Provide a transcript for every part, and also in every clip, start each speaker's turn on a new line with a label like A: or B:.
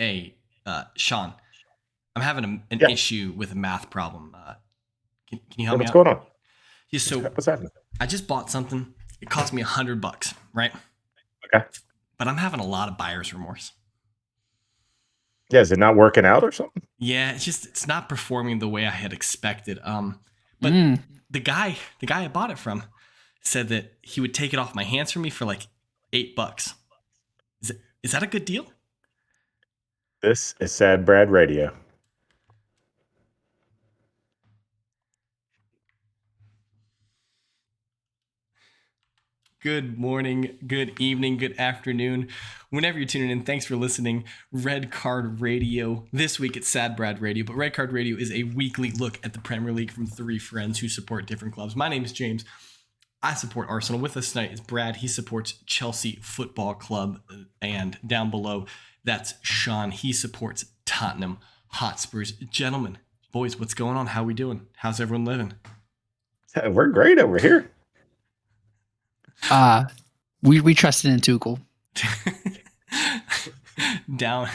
A: Hey, Sean, I'm having an
B: Yeah.
A: issue with a math problem. Can you help
B: Yeah,
A: me
B: what's
A: out?
B: going on?
A: Yeah, so
B: What's happening?
A: I just bought something. It cost me $100, right?
B: Okay.
A: But I'm having a lot of buyer's remorse.
B: Yeah, is it not working out or something?
A: Yeah, it's not performing the way I had expected. But
C: Mm.
A: the guy I bought it from said that he would take it off my hands for me for like $8. Is that a good deal?
B: This is Sad Brad Radio.
A: Good morning, good evening, good afternoon. Whenever you're tuning in, thanks for listening. Red Card Radio. This week it's Sad Brad Radio, but Red Card Radio is a weekly look at the Premier League from three friends who support different clubs. My name is James. I support Arsenal. With us tonight is Brad. He supports Chelsea Football Club. And down below, that's Sean. He supports Tottenham Hotspurs. Gentlemen, boys, what's going on? How we doing? How's everyone living?
B: We're great over here.
C: We trusted in Tuchel.
A: down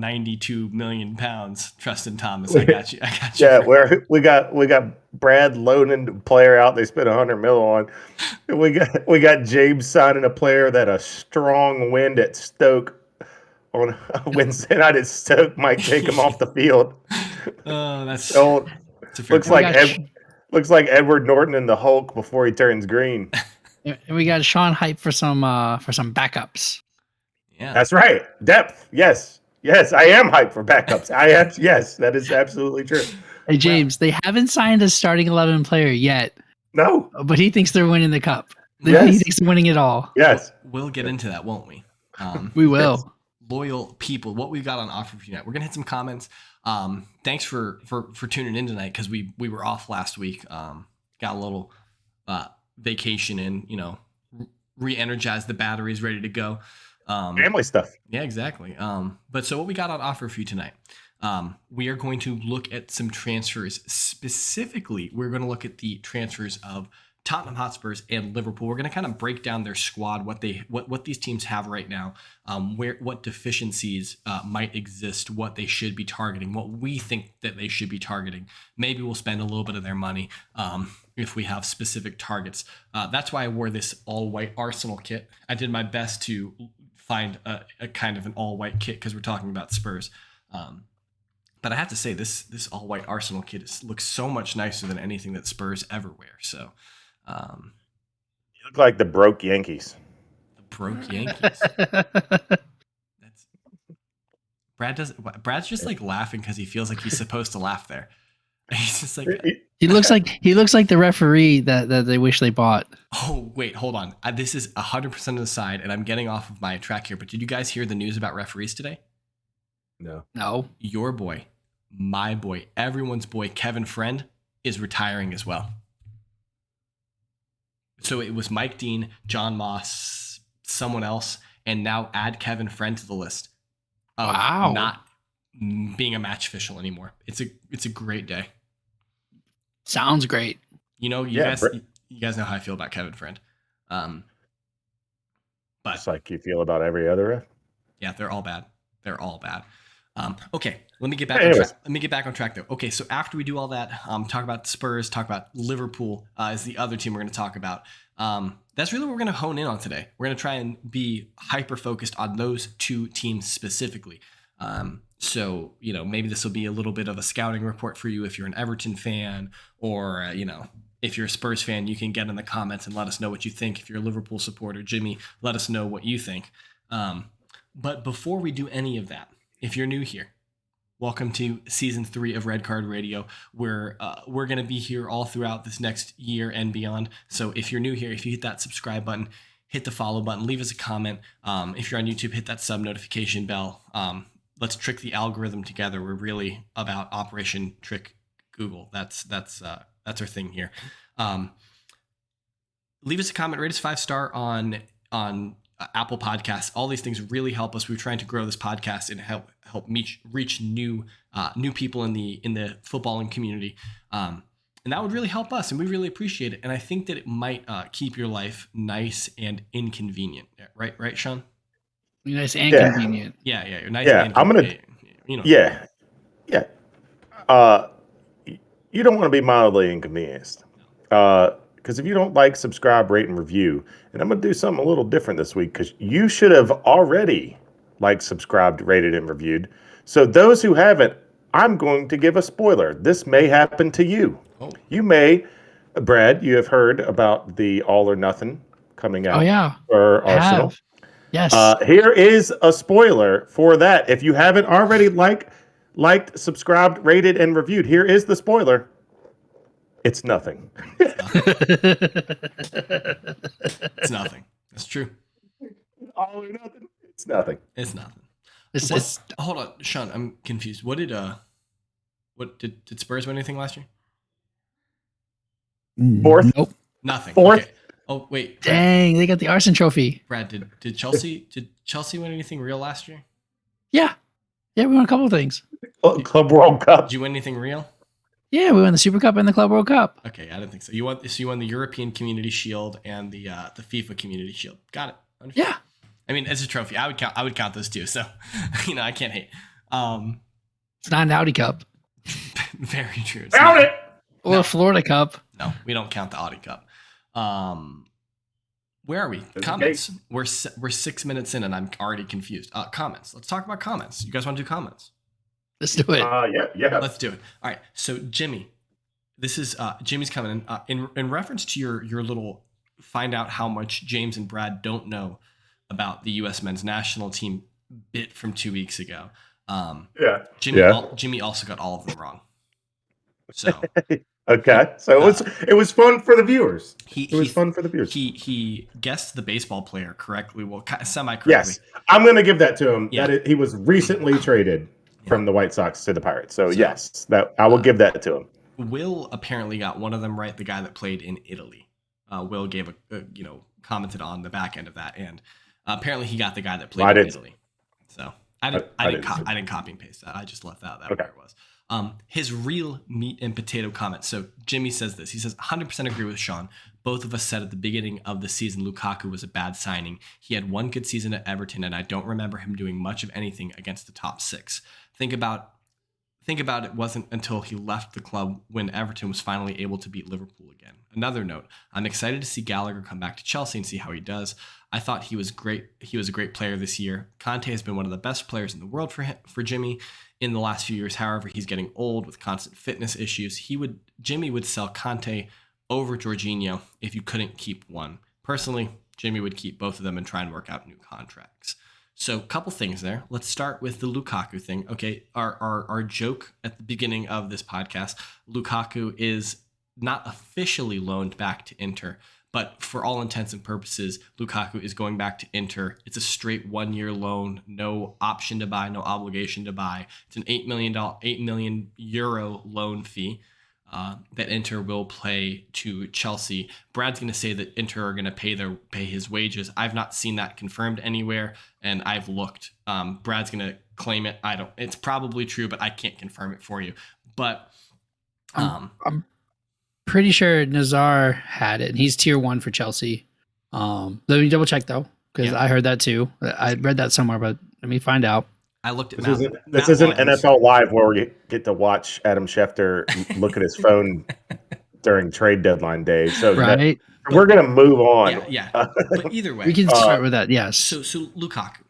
A: 92 million pounds. Trustin Thomas, I got you.
B: Yeah, we got Brad loaning a player out. They spent $100 million on. And we got James signing a player that a strong wind at Stoke on Wednesday night at Stoke might take him off the field.
A: Oh, that's
B: So,
A: a fair
B: looks
A: point.
B: looks like Edward Norton and the Hulk before he turns green.
C: And we got Sean hype for some backups.
A: Yeah,
B: That's right. Depth. Yes, I am hyped for backups. Yes, that is absolutely true.
C: Hey James, they haven't signed a starting 11 player yet,
B: No.
C: but he thinks they're winning the cup.
B: Yes.
C: He thinks they're winning it all.
B: Yes.
A: we'll get into that, won't we?
C: We will.
A: Loyal people, what we've got on offer for you tonight. We're gonna hit some comments. Thanks for tuning in tonight because we were off last week. Got a little vacation in, re-energize the batteries, ready to go.
B: Family stuff.
A: Yeah, exactly. But so what we got on offer for you tonight, we are going to look at some transfers. Specifically, we're going to look at the transfers of Tottenham Hotspurs and Liverpool. We're going to kind of break down their squad, what these teams have right now, what deficiencies might exist, what they should be targeting, what we think that they should be targeting. Maybe we'll spend a little bit of their money if we have specific targets. That's why I wore this all-white Arsenal kit. I did my best to find a kind of an all-white kit because we're talking about Spurs. But I have to say, this all-white Arsenal kit looks so much nicer than anything that Spurs ever wear. So,
B: You look like the broke Yankees.
A: the broke Yankees. Brad's just like laughing because he feels like he's supposed to laugh there. He's just like,
C: He looks like the referee that they wish they bought.
A: oh wait, hold on. This is 100% of the side, and I'm getting off of my track here. But did you guys hear the news about referees today?
C: No.
A: Your boy, my boy, everyone's boy, Kevin Friend is retiring as well. So it was Mike Dean, John Moss, someone else, and now add Kevin Friend to the list of
C: Wow.
A: not being a match official anymore. It's a great day.
C: Sounds great.
A: You guys know how I feel about Kevin Friend. But
B: It's like you feel about every other ref.
A: yeah, they're all bad. They're all bad. Okay, let me get back on track though. Okay, so after we do all that, talk about the Spurs, talk about Liverpool is the other team we're going to talk about. That's really what we're going to hone in on today. We're going to try and be hyper focused on those two teams specifically. So, maybe this will be a little bit of a scouting report for you if you're an Everton fan, or, if you're a Spurs fan, you can get in the comments and let us know what you think. If you're a Liverpool supporter, Jimmy, let us know what you think. But before we do any of that, if you're new here, welcome to season 3 of Red Card Radio. We're going to be here all throughout this next year and beyond. So if you're new here, if you hit that subscribe button, hit the follow button, leave us a comment. If you're on YouTube, hit that sub notification bell. Let's trick the algorithm together. We're really about Operation Trick Google. That's our thing here. Leave us a comment, rate us 5-star on Apple Podcasts. All these things really help us. We're trying to grow this podcast and help reach new people in the footballing community. And that would really help us, and we really appreciate it. And I think that it might keep your life nice and inconvenient. Right, Sean?
C: Nice and
B: Yeah.
C: convenient.
A: Yeah, you're nice.
B: Yeah,
A: and
B: I'm gonna.
A: convenient, you know.
B: Yeah, yeah. Uh, you don't want to be mildly inconvenienced. Because if you don't like, subscribe, rate, and review, and I'm gonna do something a little different this week because you should have already liked, subscribed, rated, and reviewed. So those who haven't, I'm going to give a spoiler. This may happen to you.
A: Oh,
B: You may, Brad. You have heard about the All or Nothing coming out
C: Oh yeah,
B: for
C: I
B: Arsenal.
C: have. Yes.
B: Here is a spoiler for that. If you haven't already liked, subscribed, rated, and reviewed, here is the spoiler. It's nothing.
A: it's nothing. That's true.
B: All or nothing. It's nothing.
A: It's nothing.
C: It's
A: Hold on, Sean. I'm confused. What did Spurs win anything last year?
B: Fourth.
C: Nope.
A: Nothing.
B: Fourth.
A: Okay. Oh wait,
C: Dang, they got the Arson trophy.
A: Brad, did Chelsea win anything real last year?
C: Yeah. Yeah, we won a couple of things.
B: Club World Cup.
A: Did you win anything real?
C: Yeah, we won the Super Cup and the Club World Cup.
A: Okay, I didn't think so. You won the European Community Shield and the FIFA Community Shield. Got it. Understood.
C: Yeah.
A: I mean, as a trophy, I would count those two. So, I can't hate.
C: It's not an Audi Cup.
A: Very true. It's
B: Count
A: not.
B: it.
C: Or a Florida Cup.
A: No, we don't count the Audi Cup. Where are we?
B: There's
A: Comments. We're 6 minutes in, and I'm already confused. Comments. Let's talk about comments. You guys want to do comments?
C: Let's do it.
B: Yeah.
A: Let's do it. All right. So Jimmy, this is Jimmy's coming in reference to your little find out how much James and Brad don't know about the U.S. men's national team bit from 2 weeks ago.
B: Yeah.
A: Jimmy also got all of them wrong. So
B: okay. So it was fun for the viewers. It was fun for the viewers.
A: He guessed the baseball player correctly. Well, semi-correctly.
B: Yes, I'm going to give that to him.
A: Yeah.
B: He was recently traded from the White Sox to the Pirates. So yes, that I will give that to him.
A: Will apparently got one of them right. The guy that played in Italy. Will gave commented on the back end of that, and apparently he got the guy that played in Italy. So I didn't copy and paste that. I just left that where it was. His real meat and potato comment. So Jimmy says this. He says, 100% agree with Sean. Both of us said at the beginning of the season Lukaku was a bad signing. He had one good season at Everton, and I don't remember him doing much of anything against the top six. Think about it wasn't until he left the club when Everton was finally able to beat Liverpool again. Another note, I'm excited to see Gallagher come back to Chelsea and see how he does. I thought he was great. He was a great player this year. Conte has been one of the best players in the world for Jimmy in the last few years. However, he's getting old with constant fitness issues. Jimmy would sell Conte over Jorginho if you couldn't keep one. Personally, Jimmy would keep both of them and try and work out new contracts. So, a couple things there. Let's start with the Lukaku thing. Okay, our joke at the beginning of this podcast, Lukaku is not officially loaned back to Inter, but for all intents and purposes, Lukaku is going back to Inter. It's a straight 1 year loan, no option to buy, no obligation to buy. It's an €8 million loan fee that Inter will pay to Chelsea. Brad's going to say that Inter are going to pay his wages. I've not seen that confirmed anywhere, and I've looked. Brad's going to claim it. It's probably true, but I can't confirm it for you. But
C: I'm pretty sure Nazar had it, and he's tier 1 for Chelsea. Let me double check though, because I heard that too. I read that somewhere, but let me find out.
A: I looked at
B: this isn't NFL Live where we get to watch Adam Schefter look at his phone during trade deadline day. So
C: right,
B: we're gonna move on.
A: Yeah. But either way,
C: we can start with that. Yes.
A: So Lukaku,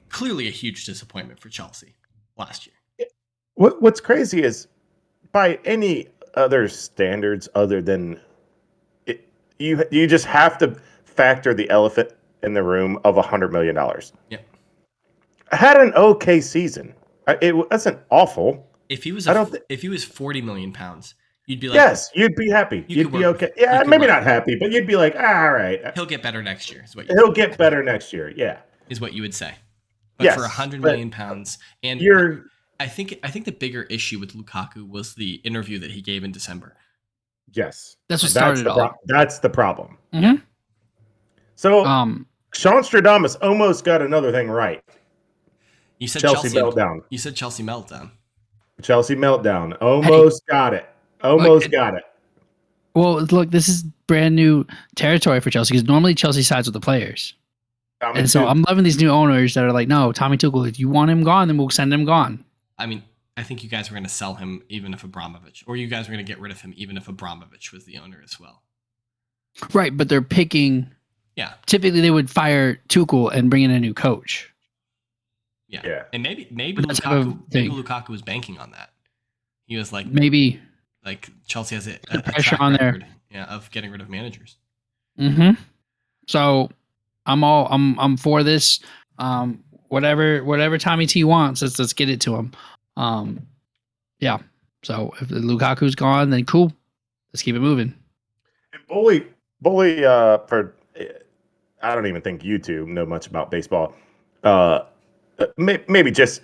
A: clearly a huge disappointment for Chelsea last year.
B: What's crazy is, by any other standards other than it, you just have to factor the elephant in the room of $100 million.
A: Yeah.
B: Had an okay season. It wasn't awful.
A: If he was if he was 40 million pounds, you'd be like,
B: yes, you'd be happy. You'd be okay. Yeah, maybe not happy, but you'd be like, all right.
A: He'll get better next year.
B: He'll get better next year. Yeah,
A: is what you would say. But for 100 million pounds, and I think the bigger issue with Lukaku was the interview that he gave in December.
B: Yes,
C: that's what started it all.
B: That's the problem.
C: Mm-hmm.
B: So, Sean Stradamus almost got another thing right.
A: You said
B: Chelsea meltdown.
A: You said Chelsea meltdown.
B: Chelsea meltdown. Almost got it. Got it.
C: Well, look, this is brand new territory for Chelsea because normally Chelsea sides with the players. And so I'm loving these new owners that are like, no, Tommy Tuchel, if you want him gone, then we'll send him gone.
A: I mean, I think you guys were going to sell him even if Abramovich, or you guys were going to get rid of him even if Abramovich was the owner as well.
C: Right, but they're picking.
A: Yeah.
C: Typically, they would fire Tuchel and bring in a new coach.
A: Yeah. And maybe Lukaku was banking on that. He was like,
C: maybe
A: like Chelsea has a
C: pressure
A: track
C: on
A: record, of getting rid of managers.
C: Mm-hmm. So I'm for this. Whatever Tommy T wants, let's get it to him. Yeah. So if Lukaku's gone, then cool. Let's keep it moving.
B: And Bully, for I don't even think you two know much about baseball. Maybe just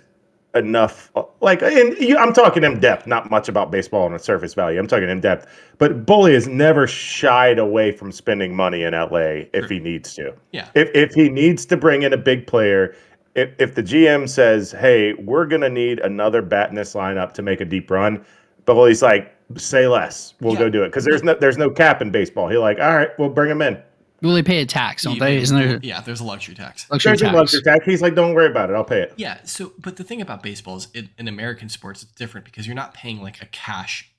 B: enough. I'm talking in depth, not much about baseball on a surface value. I'm talking in depth. But Bully has never shied away from spending money in LA if he needs to.
A: Yeah.
B: If he needs to bring in a big player, if the GM says, "Hey, we're gonna need another bat in this lineup to make a deep run," Bully's like, "Say less. We'll go do it." Because there's no cap in baseball. He's like, "All right, we'll bring him in."
C: Will they pay a tax? Don't they? Isn't there?
A: Yeah, there's a luxury tax.
B: There's a luxury tax. He's like, "Don't worry about it. I'll pay it."
A: Yeah. So, but the thing about baseball is, in American sports, it's different because you're not paying like a cash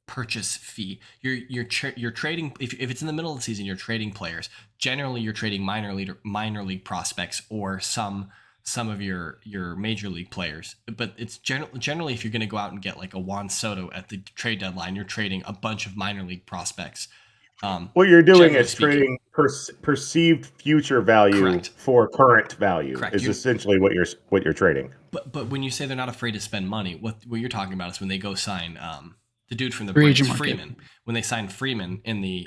A: purchase fee. You're trading. If it's in the middle of the season, you're trading players. Generally, you're trading minor league prospects or some of your major league players. But it's generally if you're going to go out and get like a Juan Soto at the trade deadline, you're trading a bunch of minor league prospects.
B: What you're doing is trading perceived future value for current value. Is essentially what you're trading.
A: But when you say they're not afraid to spend money, what you're talking about is when they go sign the dude from the Braves, Freeman. When they signed Freeman in the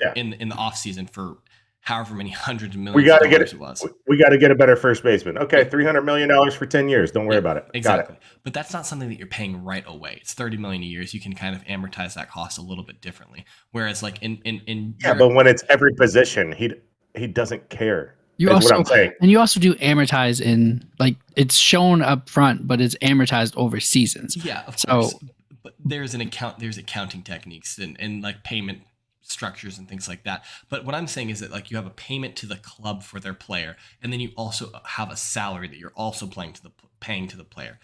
A: off season for however many hundreds of millions of dollars it was.
B: We got to get a better first baseman. Okay, $300 million for 10 years. Don't worry about it.
A: Exactly.
B: Got it.
A: But that's not something that you're paying right away. It's $30 million a year. You can kind of amortize that cost a little bit differently. Whereas like in
B: but when it's every position, he doesn't care.
C: You also do amortize in, like, it's shown up front, but it's amortized over seasons.
A: Yeah, of course. But there's accounting techniques and like payment structures and things like that. But what I'm saying is that like you have a payment to the club for their player, and then you also have a salary that you're also paying to the player.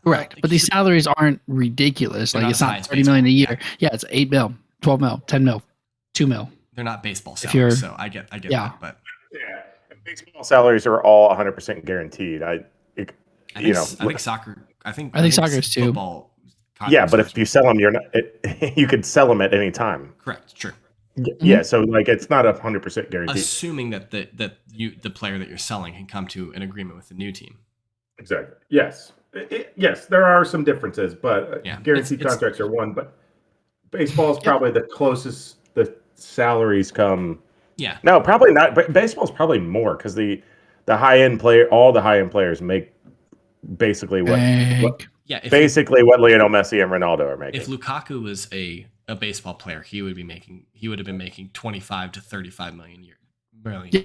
C: Correct. But these salaries aren't ridiculous. Like, it's not $30 million a year. Yeah, it's 8 mil, 12 mil, 10 mil, 2 mil.
A: They're not baseball salaries, so I get that. But
B: baseball salaries are all 100% guaranteed. I think
A: soccer. I think
C: soccer is too.
A: Football.
B: Yeah, but if you sell them, you could sell them at any time.
A: Correct. True.
B: Yeah, so like it's not 100% guaranteed.
A: Assuming that the player that you're selling can come to an agreement with the new team.
B: Exactly. Yes. Yes, there are some differences, but guaranteed contracts are one. But baseball is probably the closest the salaries come.
A: Yeah.
B: No, probably not. But baseball is probably more because the high end all the high end players make basically what basically what Lionel Messi and Ronaldo are making.
A: If Lukaku was a baseball player, he would have been making 25 to 35 million a year.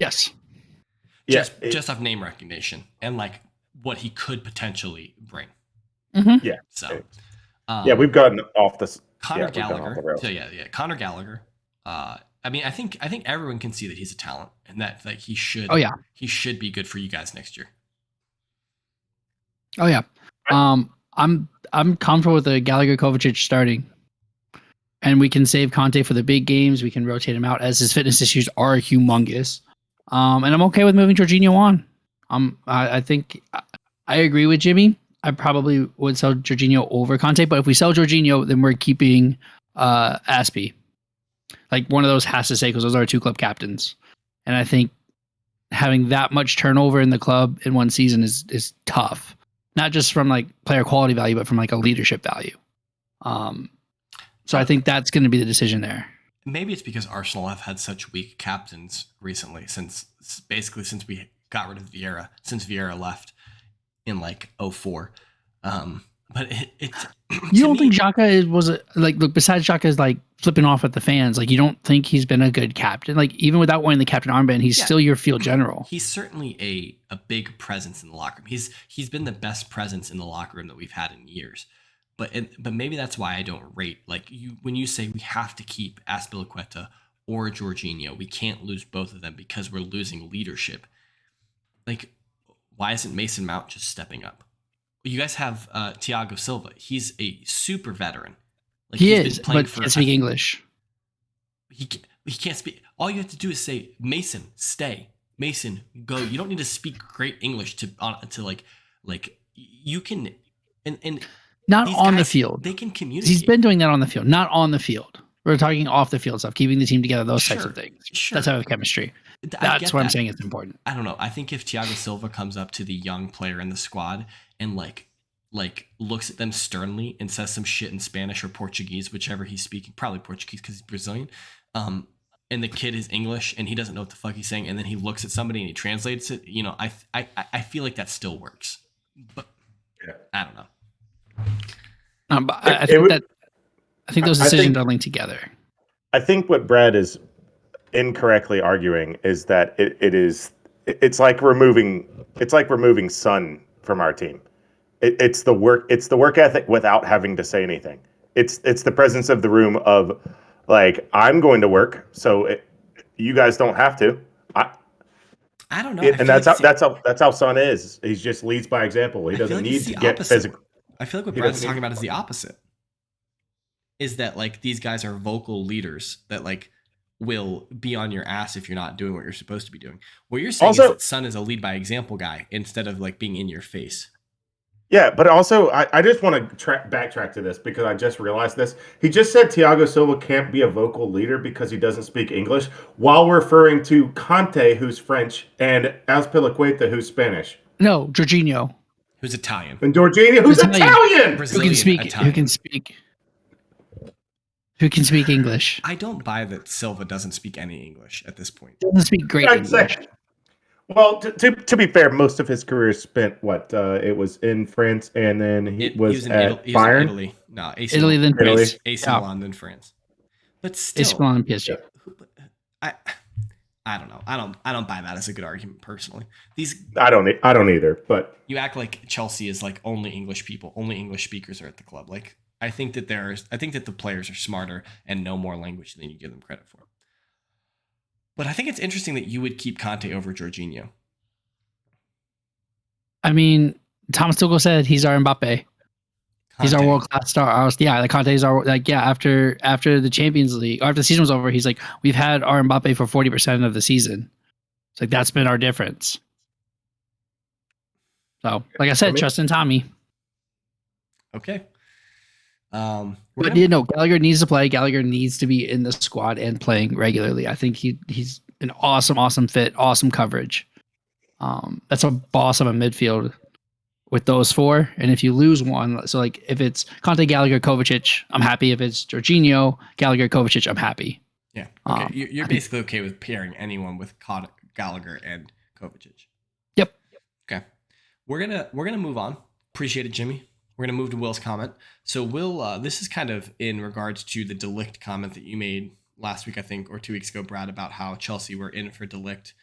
C: Yes.
A: Just off name recognition and like what he could potentially bring.
C: Mm-hmm.
B: Yeah.
A: So
B: we've gotten off this.
A: Conor Gallagher. Conor Gallagher. I mean, I think everyone can see that he's a talent and that like he should.
C: Oh yeah.
A: He should be good for you guys next year.
C: Oh yeah. I'm comfortable with the Gallagher Kovacic starting, and we can save Conte for the big games. We can rotate him out as his fitness issues are humongous. And I'm okay with moving Jorginho on. I think I agree with Jimmy. I probably would sell Jorginho over Conte, but if we sell Jorginho, then we're keeping Aspie. Like, one of those has to stay because those are our two club captains, and I think having that much turnover in the club in one season is tough. Not just from like player quality value, but from like a leadership value. So I think that's going to be the decision there.
A: Maybe it's because Arsenal have had such weak captains recently since we got rid of Vieira, since Vieira left in like 2004. But it's
C: you don't think Xhaka was look, besides Xhaka is like flipping off at the fans, like, you don't think he's been a good captain? Like, even without wearing the captain armband, he's still your field general.
A: He's certainly a big presence in the locker room. He's been the best presence in the locker room that we've had in years. But maybe that's why I don't rate, like, when you say we have to keep Azpilicueta or Jorginho, we can't lose both of them because we're losing leadership. like, why isn't Mason Mount just stepping up? You guys have Thiago Silva. He's a super veteran. Like,
C: He
A: he's
C: is,
A: been playing
C: but
A: for.
C: can't speak English.
A: He can't speak. All you have to do is say, Mason, stay. Mason, go. You don't need to speak great English to you can and
C: Not
A: these
C: on the
A: guys,
C: field.
A: they can communicate.
C: He's been doing that on the field, not on the field. We're talking off the field stuff, keeping the team together, those types of things.
A: Sure.
C: That type of chemistry. That's what I'm saying is important.
A: I don't know. I think if Thiago Silva comes up to the young player in the squad and like looks at them sternly and says some shit in Spanish or Portuguese, whichever he's speaking, probably Portuguese because he's Brazilian. And the kid is English and he doesn't know what the fuck he's saying, and then he looks at somebody and he translates it. You know, I feel like that still works, but I don't know.
C: But I think those decisions are linked together.
B: I think what Brad is incorrectly arguing is that it's like removing Sun from our team. It's the work ethic without having to say anything. It's the presence of the room of like, I'm going to work, so you guys don't have to.
A: I don't know.
B: And that's how Son is. He just leads by example. He doesn't need to get physical.
A: I feel like what Brad's talking about is the opposite. Is that like these guys are vocal leaders that like will be on your ass if you're not doing what you're supposed to be doing. What you're saying is that Son is a lead by example guy instead of like being in your face.
B: Yeah, but also I just want to backtrack to this because I just realized this. He just said Thiago Silva can't be a vocal leader because he doesn't speak English, while referring to Conte, who's French, and Azpilicueta, who's Spanish.
C: No, Jorginho,
A: who's Italian,
B: and Jorginho, who's Italian.
C: Who can speak English.
A: I don't buy that Silva doesn't speak any English at this point.
C: Doesn't speak great English.
B: Well, to be fair, most of his career is spent it was in France, and then he was at Bayern.
A: Italy. No,
C: Italy, then France.
A: AC Milan, then France. But still,
C: AC Milan, PSG.
A: I don't know. I don't buy that as a good argument personally.
B: I don't either. But
A: you act like Chelsea is like only English people, only English speakers are at the club. Like I think that the players are smarter and know more language than you give them credit for. But I think it's interesting that you would keep Conte over Jorginho.
C: I mean, Thomas Tuchel said he's our Mbappe. He's our world-class star. Conte is our after the Champions League, after the season was over, he's like, we've had our Mbappe for 40% of the season. It's like that's been our difference. So, like I said, trust in Tommy.
A: Okay.
C: But Gallagher needs to play. Gallagher needs to be in the squad and playing regularly. I think he's an awesome fit, awesome coverage. That's a boss of a midfield with those four. And if you lose one, so like if it's Conte, Gallagher, Kovacic, I'm happy. If it's Jorginho, Gallagher, Kovacic, I'm happy.
A: Yeah. Okay. You're basically okay with pairing anyone with Gallagher and Kovacic.
C: Yep.
A: Okay. We're gonna move on. Appreciate it, Jimmy. We're going to move to Will's comment. So Will, this is kind of in regards to the De Ligt comment that you made last week, I think, or 2 weeks ago, Brad, about how Chelsea were in for De Ligt.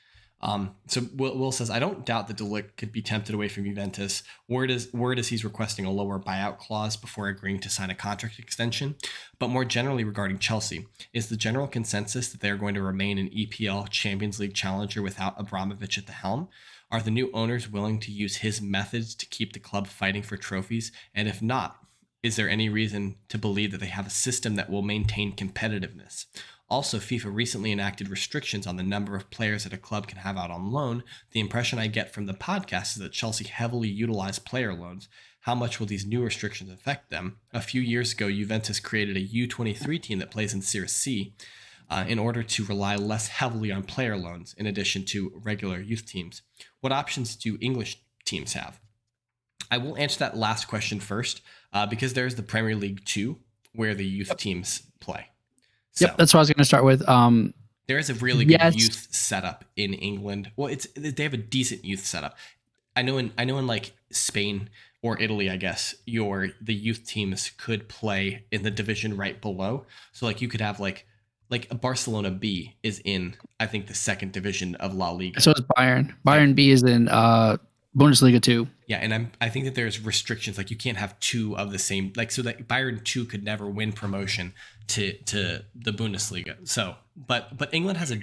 A: So Will says, I don't doubt that De Ligt could be tempted away from Juventus. Word is he's requesting a lower buyout clause before agreeing to sign a contract extension. But more generally regarding Chelsea, is the general consensus that they're going to remain an EPL Champions League challenger without Abramovich at the helm? Are the new owners willing to use his methods to keep the club fighting for trophies? And if not, is there any reason to believe that they have a system that will maintain competitiveness? Also, FIFA recently enacted restrictions on the number of players that a club can have out on loan. The impression I get from the podcast is that Chelsea heavily utilized player loans. How much will these new restrictions affect them? A few years ago, Juventus created a U23 team that plays in Serie C in order to rely less heavily on player loans in addition to regular youth teams. What options do English teams have? I will answer that last question first because there's the Premier League 2 where the youth teams play. So,
C: that's what I was going to start with.
A: There is a really good youth setup in England. Well, they have a decent youth setup. I know in like Spain or Italy, I guess, the youth teams could play in the division right below. So like you could have like a Barcelona B is in, I think, the second division of La Liga.
C: So is Bayern. Bayern B is in Bundesliga 2.
A: Yeah, and I think that there's restrictions, like you can't have two of the same, like so that Bayern 2 could never win promotion to the Bundesliga. So, but England has a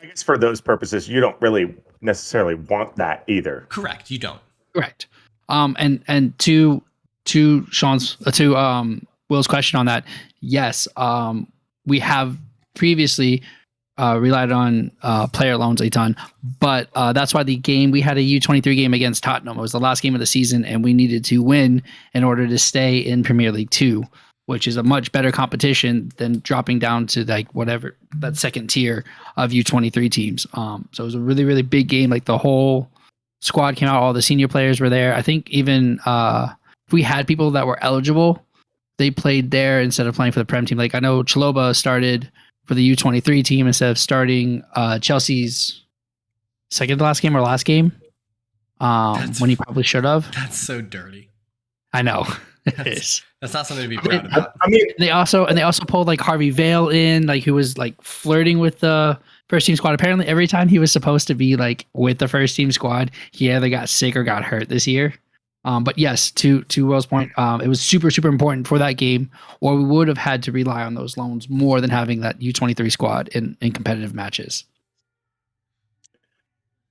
B: I guess for those purposes, you don't really necessarily want that either.
A: Correct. You don't.
C: Correct. And to Sean's Will's question on that, yes, we have previously relied on player loans a ton, but that's why we had a U23 game against Tottenham. It was the last game of the season, and we needed to win in order to stay in Premier League 2, which is a much better competition than dropping down to like whatever that second tier of U23 teams. So it was a really, really big game. Like the whole squad came out, all the senior players were there. I think even if we had people that were eligible, they played there instead of playing for the Prem team. Like I know Chaloba started for the U23 team instead of starting Chelsea's second to last game or last game when he probably should have.
A: That's so dirty.
C: I know. It is.
A: That's not something to be proud about.
B: I mean,
C: they also pulled like Harvey Vale in, like who was like flirting with the first team squad. Apparently, every time he was supposed to be like with the first team squad, he either got sick or got hurt this year. But yes, to Will's point, it was super, super important for that game, or we would have had to rely on those loans more than having that U23 squad in competitive matches.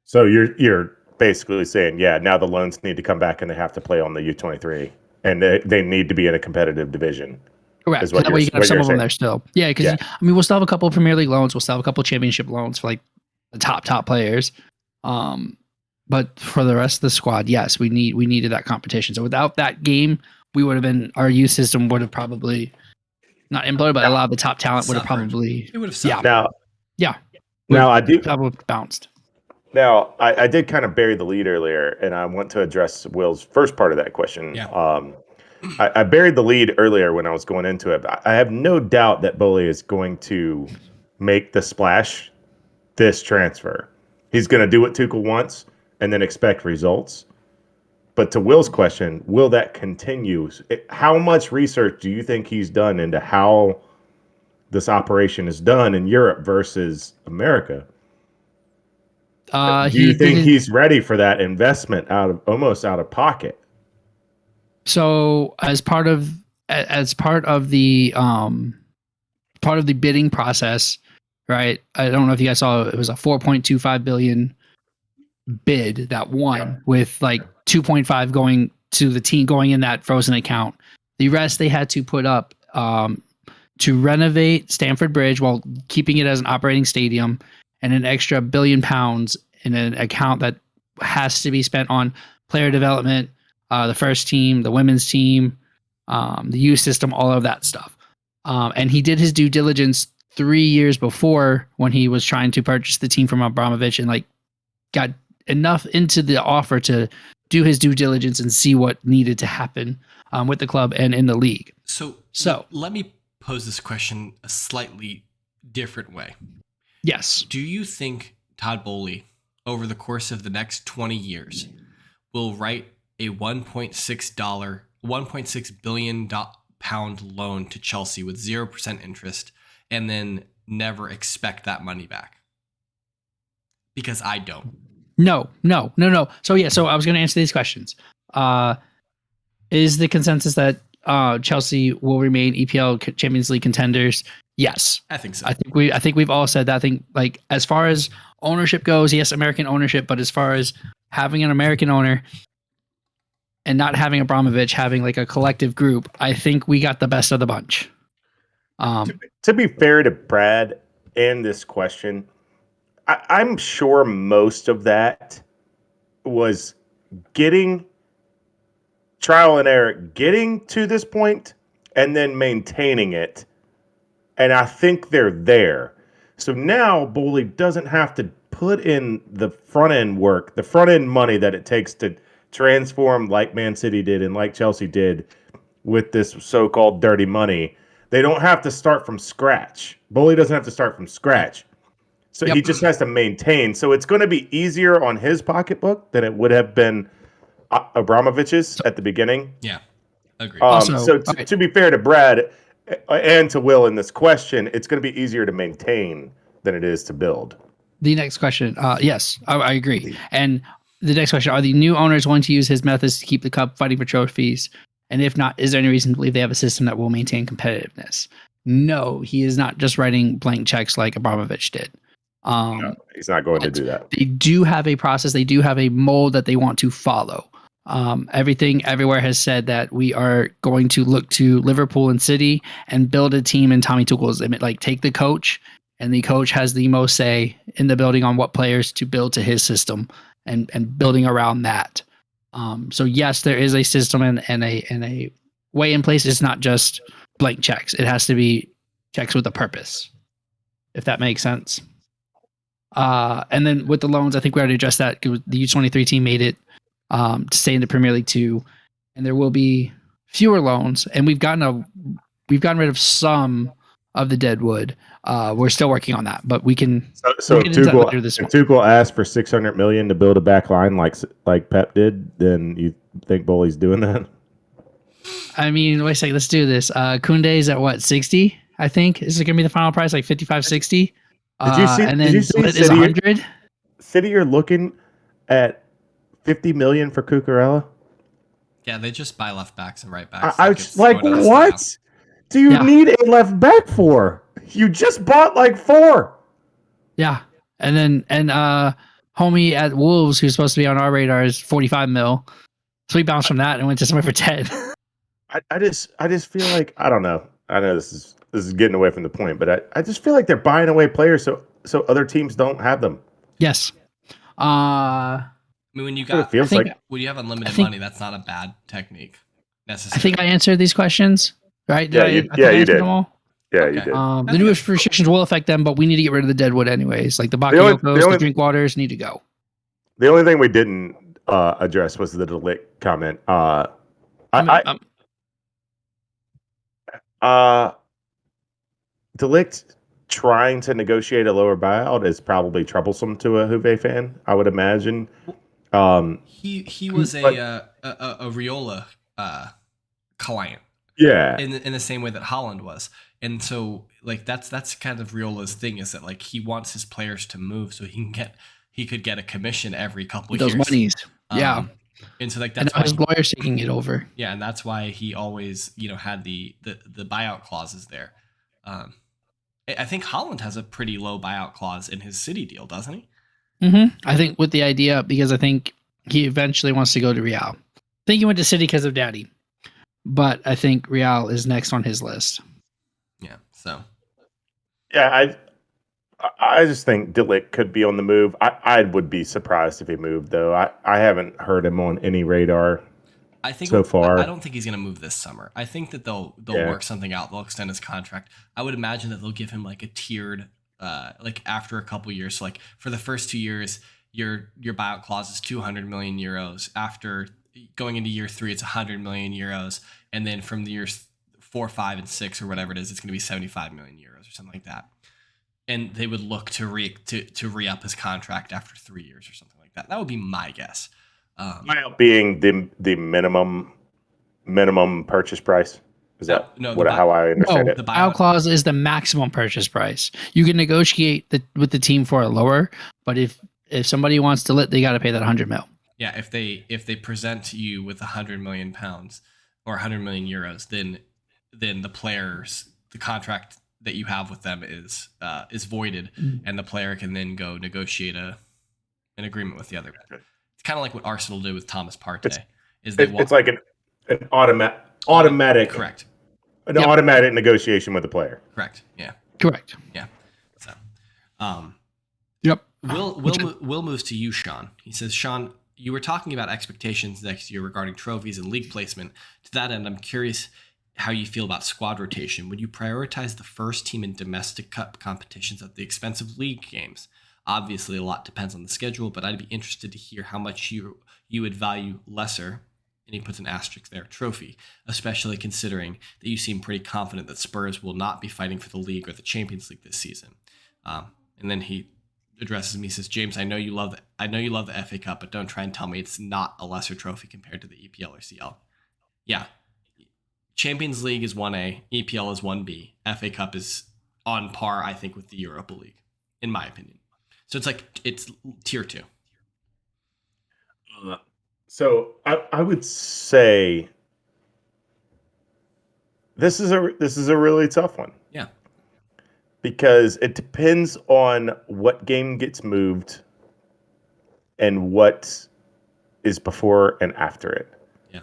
B: So you're basically saying, yeah, now the loans need to come back and they have to play on the U23, and they need to be in a competitive division.
C: Correct.
B: Is what
C: That way you can have some of them
B: saying.
C: there still. Yeah, because I mean, we'll still have a couple of Premier League loans. We'll still have a couple of championship loans for like the top players. But for the rest of the squad, yes, we needed that competition. So without that game, we would have been, our youth system would have probably not imploded, but a lot of the top talent would have probably,
A: It would have suffered.
B: Now I do.
C: That would have bounced.
B: Now I did kind of bury the lead earlier, and I want to address Will's first part of that question.
A: Yeah.
B: I buried the lead earlier when I was going into it. I have no doubt that Bully is going to make the splash this transfer. He's going to do what Tuchel wants and then expect results. But to Will's question, will that continue? How much research do you think he's done into how this operation is done in Europe versus America? Do you think he's ready for that investment almost out of pocket?
C: So as part of the bidding process, right? I don't know if you guys saw, it was a 4.25 billion bid that won, with like 2.5 going to the team, going in that frozen account. The rest they had to put up to renovate Stamford Bridge while keeping it as an operating stadium, and an extra £1 billion in an account that has to be spent on player development, the first team, the women's team, the youth system, all of that stuff. And he did his due diligence 3 years before, when he was trying to purchase the team from Abramovich, and like got enough into the offer to do his due diligence and see what needed to happen with the club and in the league. So
A: let me pose this question a slightly different way.
C: Yes.
A: Do you think Todd Boehly, over the course of the next 20 years, will write a $1.6 billion pound loan to Chelsea with 0% interest and then never expect that money back? Because I don't.
C: No. So I was going to answer these questions. Is the consensus that Chelsea will remain EPL Champions League contenders? Yes,
A: I think so.
C: I think we've all said that. I think, like, as far as ownership goes, yes, American ownership, but as far as having an American owner and not having Abramovich, having like a collective group, I think we got the best of the bunch.
B: To be fair to Brad and this question, I'm sure most of that was getting trial and error, getting to this point, and then maintaining it. And I think they're there. So now Bully doesn't have to put in the front end work, the front end money that it takes to transform, like Man City did and like Chelsea did with this so-called dirty money. They don't have to start from scratch. Bully doesn't have to start from scratch. So he just has to maintain. So it's going to be easier on his pocketbook than it would have been Abramovich's at the beginning.
A: Yeah, agreed.
B: To be fair to Brad and to Will in this question, it's going to be easier to maintain than it is to build.
C: The next question, yes, I agree. And the next question, are the new owners going to use his methods to keep the club fighting for trophies? And if not, is there any reason to believe they have a system that will maintain competitiveness? No, he is not just writing blank checks like Abramovich did.
B: No, he's not going to
C: But
B: do that.
C: they do have a process. They do have a mold that they want to follow. Everything everywhere has said that we are going to look to Liverpool and City and build a team in Tommy Tuchel's image. Like take the coach, and the coach has the most say in the building on what players to build to his system and building around that. So yes, there is a system and a way in place. It's not just blank checks. It has to be checks with a purpose, if that makes sense. And then with the loans, I think we already addressed that. The U23 team made it to stay in the Premier League 2, and there will be fewer loans. And we've gotten rid of some of the dead wood. We're still working on that, but we can.
B: So
C: we'll
B: if
C: get into that later this month.
B: Tuchel asked for $600 million to build a back line like Pep did, then you think Bully's doing that?
C: I mean, wait a second. Let's do this. Koundé is at what, 60? I think is it going to be the final price, like 55, 60?
B: Did you see?
C: And
B: Did
C: then
B: you see
C: Split is 100.
B: City are looking at $50 million for Cucurella.
A: Yeah, they just buy left backs and right backs.
B: I was like, what do you need a left back for? You just bought like 4.
C: Yeah, and then homie at Wolves, who's supposed to be on our radar, is 45 mil. So we bounced from that and went to somewhere for 10.
B: I just feel like, I don't know. I know this is getting away from the point, but I just feel like they're buying away players so other teams don't have them.
C: Yes.
A: I mean, when you got, when you have unlimited money, that's not a bad technique necessarily.
C: I think I answered these questions, right?
B: You did. Them all? Yeah, you did.
C: The new restrictions will affect them, but we need to get rid of the deadwood anyways. Like the Bakayokos, the drink waters need to go.
B: The only thing we didn't address was the De Ligt comment. De Ligt trying to negotiate a lower buyout is probably troublesome to a Juve fan, I would imagine.
A: He was a Riola client.
B: Yeah.
A: In the same way that Holland was. And so like that's kind of Riola's thing, is that like he wants his players to move so he could get a commission every couple of years.
C: Those monies. Yeah.
A: And so like that's why
C: his lawyer's taking it over.
A: Yeah, and that's why he always, had the buyout clauses there. I think Holland has a pretty low buyout clause in his City deal, doesn't he?
C: Mm-hmm. I think with the idea, because I think he eventually wants to go to Real. I think he went to City because of Daddy, but I think Real is next on his list.
A: Yeah. So.
B: Yeah, I just think De Ligt could be on the move. I would be surprised if he moved, though. I haven't heard him on any radar.
A: I think
B: so far.
A: I don't think he's going to move this summer. I think that they'll work something out. They'll extend his contract. I would imagine that they'll give him like a tiered, like after a couple years. So like for the first 2 years, your buyout clause is 200 million euros. After going into year 3, it's 100 million euros, and then from the years 4, 5, and 6 or whatever it is, it's going to be 75 million euros or something like that. And they would look to re-up his contract after 3 years or something like that. That would be my guess.
B: Buyout being the minimum purchase price. Is that how I understand it?
C: The buyout clause is the maximum purchase price. You can negotiate with the team for a lower, but if somebody wants to they got to pay that 100 mil.
A: Yeah, if they present you with 100 million pounds or 100 million euros, then the contract that you have with them is voided, and the player can then go negotiate an agreement with the other. It's kind of like what Arsenal did with Thomas Partey.
B: It's like an automatic.
A: Correct.
B: An automatic negotiation with the player.
A: Correct. Yeah.
C: Correct.
A: Yeah. So,
C: yep.
A: Will moves to you, Sean. He says, Sean, you were talking about expectations next year regarding trophies and league placement. To that end, I'm curious how you feel about squad rotation. Would you prioritize the first team in domestic cup competitions at the expense of league games? Obviously, a lot depends on the schedule, but I'd be interested to hear how much you would value lesser, and he puts an asterisk there, trophy, especially considering that you seem pretty confident that Spurs will not be fighting for the league or the Champions League this season. And then he addresses me, says, James, I know you love the FA Cup, but don't try and tell me it's not a lesser trophy compared to the EPL or CL. Yeah. Champions League is 1A, EPL is 1B. FA Cup is on par, I think, with the Europa League, in my opinion. So it's tier 2.
B: So I would say this is a really tough one.
A: Yeah.
B: because it depends on what game gets moved and what is before and after it.
A: Yeah.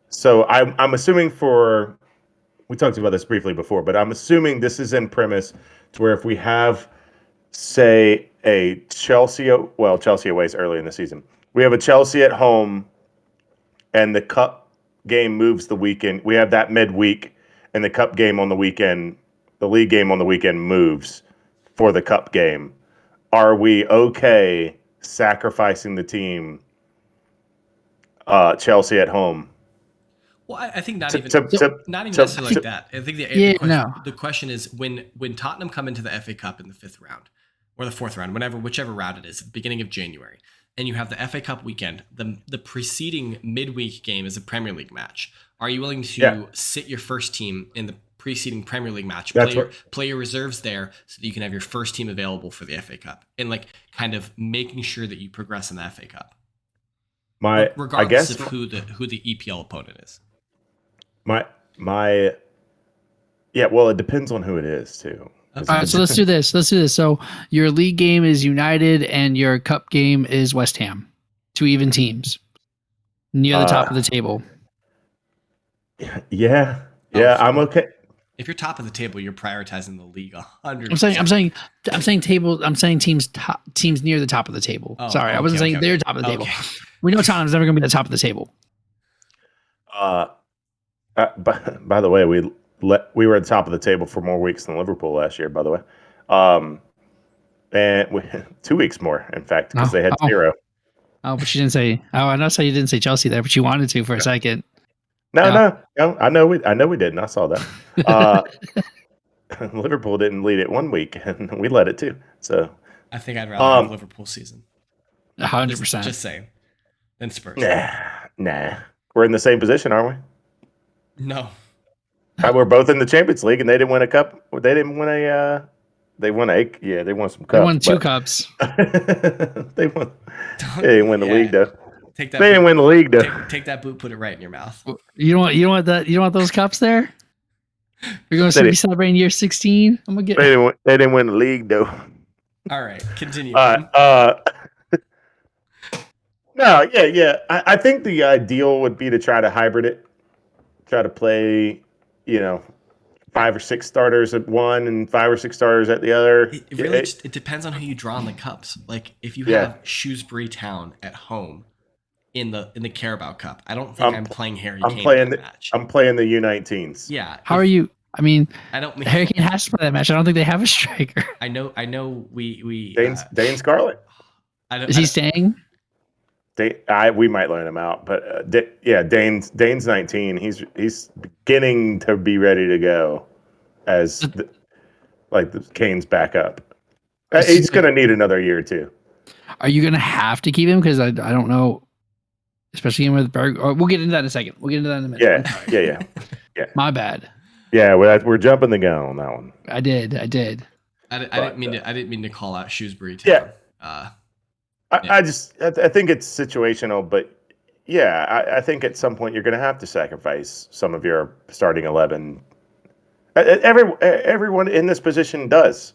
B: So I'm assuming we talked about this briefly before, but I'm assuming this is in premise to where if we have, say, a Chelsea away is early in the season. We have a Chelsea at home and the cup game moves the weekend. We have that midweek and the cup game on the weekend, the league game on the weekend moves for the cup game. Are we okay sacrificing the team Chelsea at home?
A: Well, I think not
B: To-
A: even
B: to- to-
A: not even
B: to-
A: necessarily
B: to-
A: like that. I think
C: Yeah, no.
A: the question is when Tottenham come into the FA Cup in the 5th round or the 4th round, whichever round it is, at the beginning of January, and you have the FA Cup weekend, the preceding midweek game is a Premier League match. Are you willing to sit your first team in the preceding Premier League match, play your reserves there so that you can have your first team available for the FA Cup, and like kind of making sure that you progress in the FA Cup, regardless of who the EPL opponent is?
B: Well, it depends on who it is too.
C: All right, so let's do this. So your league game is United and your cup game is West Ham. 2 even teams near the top of the table.
B: Yeah, I'm okay.
A: If you're top of the table, you're prioritizing the league 100%.
C: I'm saying table. I'm saying teams near the top of the table. Sorry, I wasn't saying they're top of the table. We know Tottenham's never going to be at the top of the table.
B: By the way, we were at the top of the table for more weeks than Liverpool last year. By the way, and 2 weeks more, in fact, because they had 0.
C: Oh, but you didn't say. Oh, I know. So you didn't say Chelsea there, but you wanted to for a second.
B: No. I know we didn't. I saw that. Liverpool didn't lead it 1 week, and we led it too. So
A: I think I'd rather have Liverpool season.
C: 100%.
A: Just saying. Than Spurs.
B: Nah. We're in the same position, aren't we?
A: No.
B: We're both in the Champions League, and they didn't win a cup. They didn't win a. They won some cups.
C: They won 2 cups.
B: They didn't win the league though.
A: They
B: didn't win the league though.
A: Take that boot, put it right in your mouth.
C: You don't want those cups there? You're going to be celebrating year 16? I'm gonna get.
B: They didn't win the league though.
A: All right, continue.
B: No, yeah. I think the ideal would be to try to hybrid it. Try to play, 5 or 6 starters at one and 5 or 6 starters at the other.
A: It really it depends on who you draw in the cups. Like if you have Shrewsbury Town at home in the Carabao Cup, I don't think I'm playing Harry Kane in that match.
B: I'm playing the U19s.
A: Yeah.
C: How are you? I mean, Harry Kane has to play that match. I don't think they have a striker.
A: I know. We
B: Dane Scarlett.
C: Is he staying?
B: We might loan him out, but Dane's 19. He's beginning to be ready to go as the Kane's backup. He's going to need another year or 2.
C: Are you going to have to keep him? Because I don't know, especially with Berg. We'll get into that in a second. We'll get into that in a minute.
B: Yeah.
C: My bad.
B: Yeah, we're jumping the gun on that one.
C: I did.
A: I didn't mean to call out Shrewsbury Town.
B: Yeah. I think it's situational, but I think at some point you're going to have to sacrifice some of your starting 11. Everyone in this position does,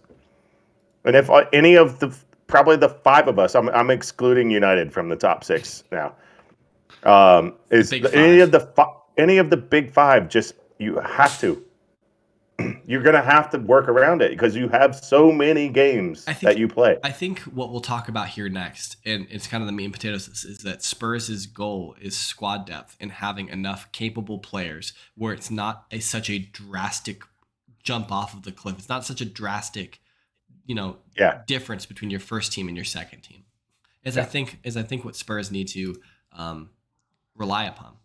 B: and if any of probably the 5 of us, I'm excluding United from the top 6 now. Is any of the big 5? Just you have to. You're going to have to work around it because you have so many games that you play.
A: I think what we'll talk about here next, and it's kind of the meat and potatoes, is that Spurs' goal is squad depth and having enough capable players where it's not such a drastic jump off of the cliff. It's not such a drastic, difference between your first team and your second team. I think what Spurs need to rely upon.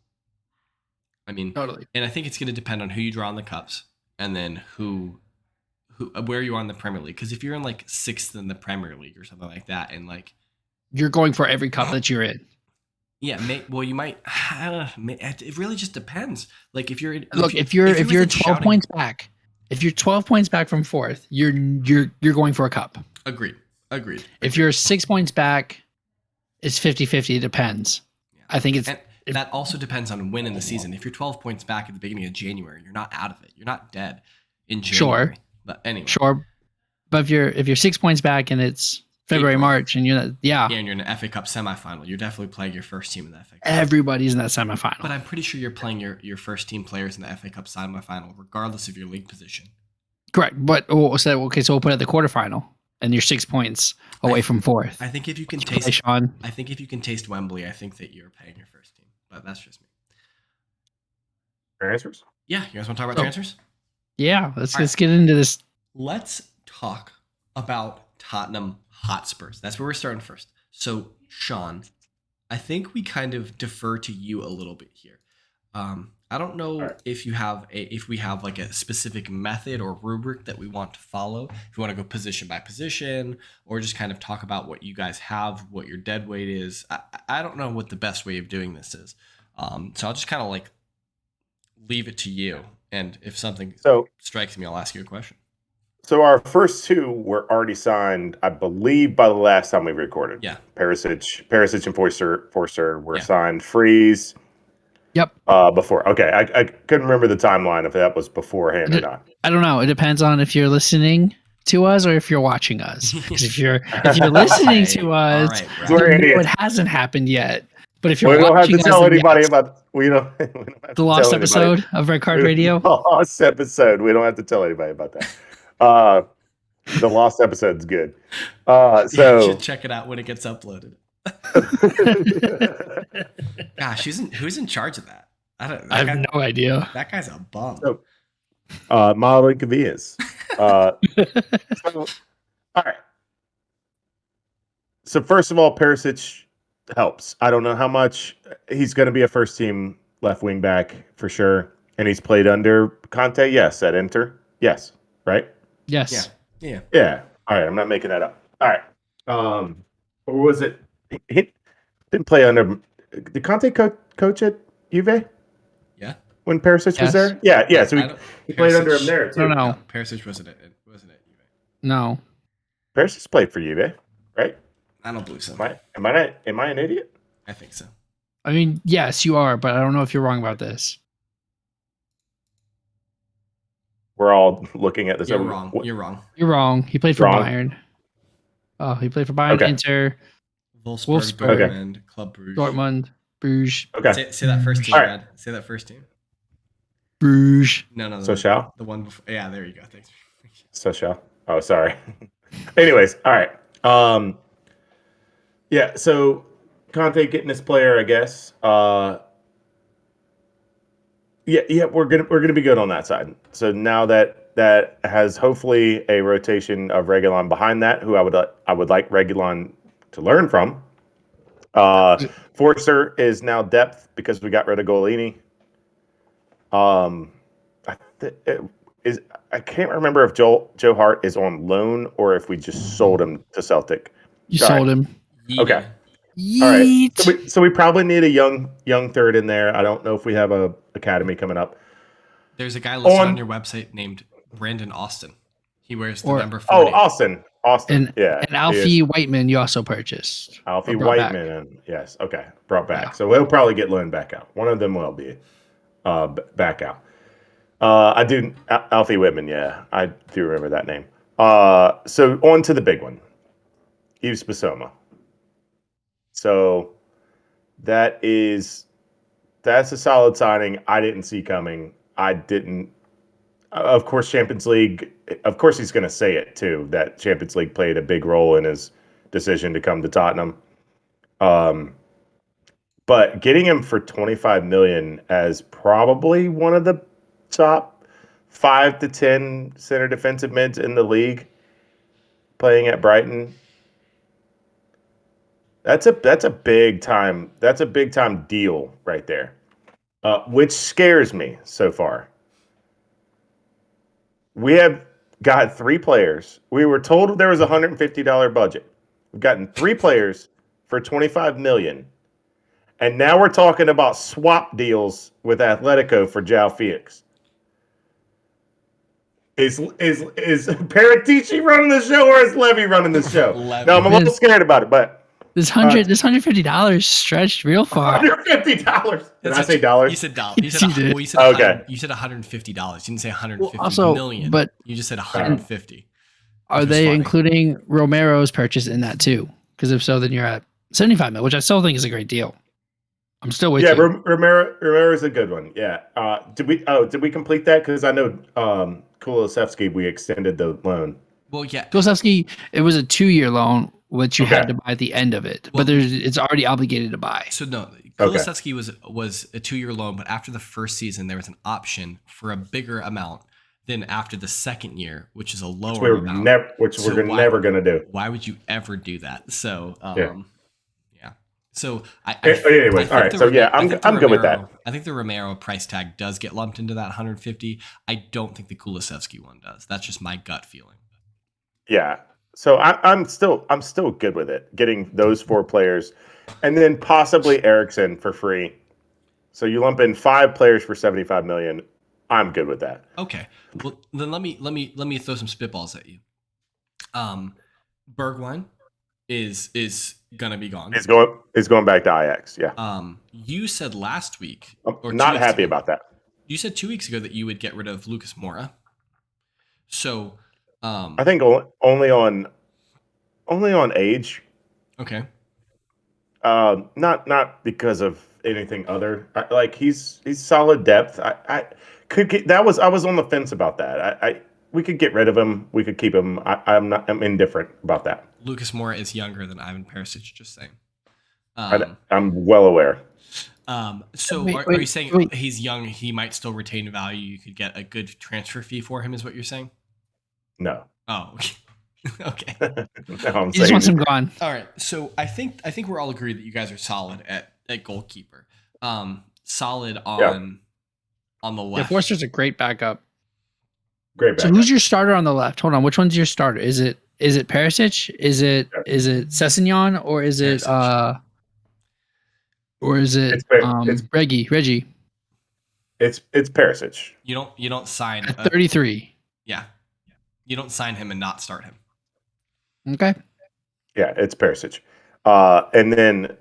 A: I mean,
C: totally.
A: And I think it's going to depend on who you draw in the cups. And then where you are in the Premier League. Because if you're in 6th in the Premier League or something like that, and
C: you're going for every cup that you're in.
A: Yeah, you might. It really just depends. Like if you're
C: 12 points back, if you're 12 points back from 4th, you're going for a cup.
A: Agreed.
C: If you're 6 points back, it's 50-50. It depends.
A: Yeah.
C: I think
A: that also depends on when in the season. If you're 12 points back at the beginning of January, you're not out of it. You're not dead in January.
C: Sure.
A: But anyway.
C: Sure. But if you're 6 points back and it's February,
A: April.
C: March, and you're not,
A: Yeah, and you're in an FA Cup semifinal. You're definitely playing your first team in the FA Cup.
C: everybody's in that semifinal.
A: But I'm pretty sure you're playing your first team players in the FA Cup semifinal, regardless of your league position.
C: Correct. But so we'll put it at the quarterfinal, and you're 6 points away from fourth.
A: I think if you can
C: Play,
A: taste,
C: Sean.
A: I think if you can taste Wembley, I think that you're playing your first team. But that's just me.
B: Transfers?
A: Yeah, you guys want to talk about transfers?
C: Yeah, let's get into this.
A: Let's talk about Tottenham Hotspurs. That's where we're starting first. So, Sean, I think we kind of defer to you a little bit here. I don't know if we have like a specific method or rubric that we want to follow. If you want to go position by position, or just kind of talk about what you guys have, what your dead weight is. I don't know what the best way of doing this is. So I'll just kind of like leave it to you. And if something strikes me, I'll ask you a question.
B: So our first two were already signed, I believe, by the last time we recorded.
A: Yeah.
B: Perisic and Forster were signed. Freeze.
C: Yep.
B: Before. Okay. I couldn't remember the timeline if that was beforehand or not.
C: I don't know. It depends on if you're listening to us or if you're watching us. Because if you're listening to us, it hasn't happened yet. But if you're
B: don't have to
C: watching
B: tell
C: us,
B: anybody about we don't have
C: the
B: to
C: lost
B: tell
C: episode
B: anybody.
C: of Red Card Radio.
B: The lost episode. We don't have to tell anybody about that. The lost episode's good.
A: You should check it out when it gets uploaded. Gosh, who's in charge of that?
C: I have no idea.
A: That guy's a bum.
B: So, modeling convenience. All right. So first of all, Perisic helps. I don't know how much. He's going to be a first team left wing back for sure, and he's played under Conte. Yes, at Inter. Yes, right.
C: Yes.
B: Yeah. All right. I'm not making that up. All right. Or was it? He didn't play under. Did Conte coach at Juve?
A: Yeah.
B: When Perisic was there? Yeah. So he played under him there too.
C: No.
A: Perisic wasn't at Juve.
C: No.
B: Perisic played for Juve, right?
A: I don't believe so.
B: Am I an idiot?
A: I think so.
C: I mean, yes, you are, but I don't know if you're wrong about this.
B: We're all looking at this.
A: You're wrong.
C: You're wrong. He played for Bayern. Oh, he played for Bayern, Inter,
A: Wolfsburg, Dortmund, Club Brugge.
C: Dortmund, Bruges.
B: Okay.
A: Say that first team, Brad. Say that first team.
C: Bruges.
A: No.
B: Sochaux?
A: The one before. Yeah, there you go. Thanks.
B: Sochaux. Oh, sorry. Anyways, all right. Yeah, so Conte getting this player, I guess. Yeah, we're gonna be good on that side. So now that has hopefully a rotation of Reguilon behind that, who I would like Reguilon to learn from. Forster is now depth because we got rid of Golini. I can't remember if Joe Hart is on loan or if we just sold him to Celtic.
C: You sold him.
B: Okay.
C: Yeet.
B: All right. So we probably need a young third in there. I don't know if we have a academy coming up.
A: There's a guy listed on your website named Brandon Austin. He wears the number 40.
B: Oh, Austin.
C: And Alfie Whiteman you also purchased.
B: Alfie Whiteman, yes. Okay. Brought back. Yeah. So we'll probably get loaned back out. One of them will be back out. I do. Alfie Whitman, yeah. I do remember that name. So on to the big one. Yves Bissouma. So that's a solid signing I didn't see coming. Of course, Champions League, of course he's going to say it too, that Champions League played a big role in his decision to come to Tottenham. But getting him for $25 million as probably one of the top 5 to 10 center defensive mids in the league playing at Brighton. That's a big time deal right there. Which scares me so far. We have got 3 players. We were told there was a $150 budget. We've gotten 3 players for $25 million. And now we're talking about swap deals with Atletico for João Felix. Is Paratici running the show or is Levy running the show? No, I'm a little scared about it, but
C: this $150 stretched real far.
B: $150. Did I say dollars?
A: You said dollars. You said
B: okay.
A: You said $150. You didn't say $150 million.
C: But
A: you just said $150.
C: Are
A: which was
C: they
A: funny.
C: including Romero's purchase in that too? Because if so, then you're at 75 mil, which I still think is a great deal. I'm still with
B: Yeah,
C: you.
B: Romero is a good one. Yeah. Did we complete that? Because I know Kulisevsky, we extended the loan.
A: Well, yeah.
C: Gosowski, it was a 2-year loan, which you had
B: Okay.
C: to buy at the end of it,
A: Well,
C: but it's already obligated to buy.
A: So no,
B: Okay.
A: Kulisevsky was a 2-year loan, but after the first season, there was an option for a bigger amount than after the second year, which is a lower amount.
B: We're never going to do.
A: Why would you ever do that? So,
B: Yeah.
A: yeah. So
B: Anyways, all right. So yeah, I'm good with that.
A: I think the Romero price tag does get lumped into that 150. I don't think the Kulisevsky one does. That's just my gut feeling.
B: Yeah. So I'm still good with it. Getting those 4 players, and then possibly Eriksson for free. So you lump in 5 players for 75 million. I'm good with that.
A: Okay. Well, then let me throw some spitballs at you. Bergwijn is gonna be gone.
B: It's going back to Ajax. Yeah.
A: You said last week,
B: I'm not happy about that.
A: You said 2 weeks ago that you would get rid of Lucas Moura. So,
B: I think only on age.
A: Okay.
B: Not because of anything other. Like he's solid depth. I was on the fence about that. We could get rid of him. We could keep him. I'm indifferent about that.
A: Lucas Moura is younger than Ivan Perisic. Just saying.
B: I'm well aware.
A: So are you saying he's young? He might still retain value. You could get a good transfer fee for him. Is what you're saying?
B: No.
A: Oh, okay. Okay.
B: No,
C: You just want him gone.
A: All right. So I think we're all agreed that you guys are solid at goalkeeper. Solid on the left.
C: Yeah, Forster's a great backup.
B: Great backup.
C: So who's your starter on the left? Hold on. Which one's your starter? Is it Perisic? Is it Sessegnon? Or is it
B: It's
C: Reggie?
B: It's Perisic.
A: You don't sign
C: At 33.
A: Yeah. You don't sign him and not start him.
C: Okay.
B: Yeah, it's Perisic. And then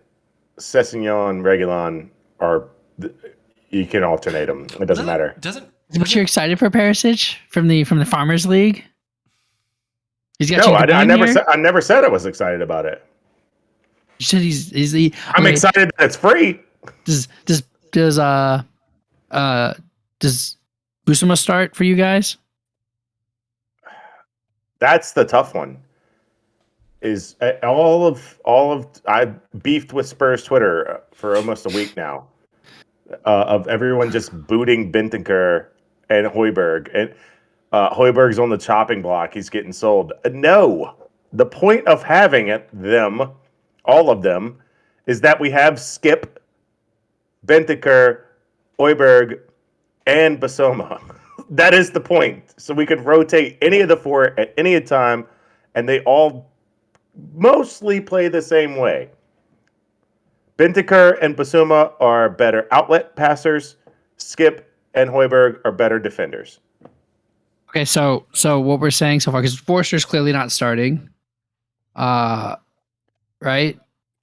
B: Sessegnon, Reguilon you can alternate them. It doesn't matter.
C: But you're excited for Perisic from the Farmers League? He's got
B: No, I never said I was excited about it.
C: You said he's the.
B: I'm excited that it's free.
C: Does Busuma start for you guys?
B: That's the tough one. Is all of I beefed with Spurs Twitter for almost a week now, of everyone just booting Bentancur and Højbjerg, and Højbjerg's on the chopping block. He's getting sold. No, the point of having all of them, is that we have Skip, Bentancur, Højbjerg, and Basoma. That is the point. So we could rotate any of the 4 at any time, and they all mostly play the same way. Bentancur and Basuma are better outlet passers. Skip and Højbjerg are better defenders.
C: Okay, so what we're saying so far, because Forster's clearly not starting, right?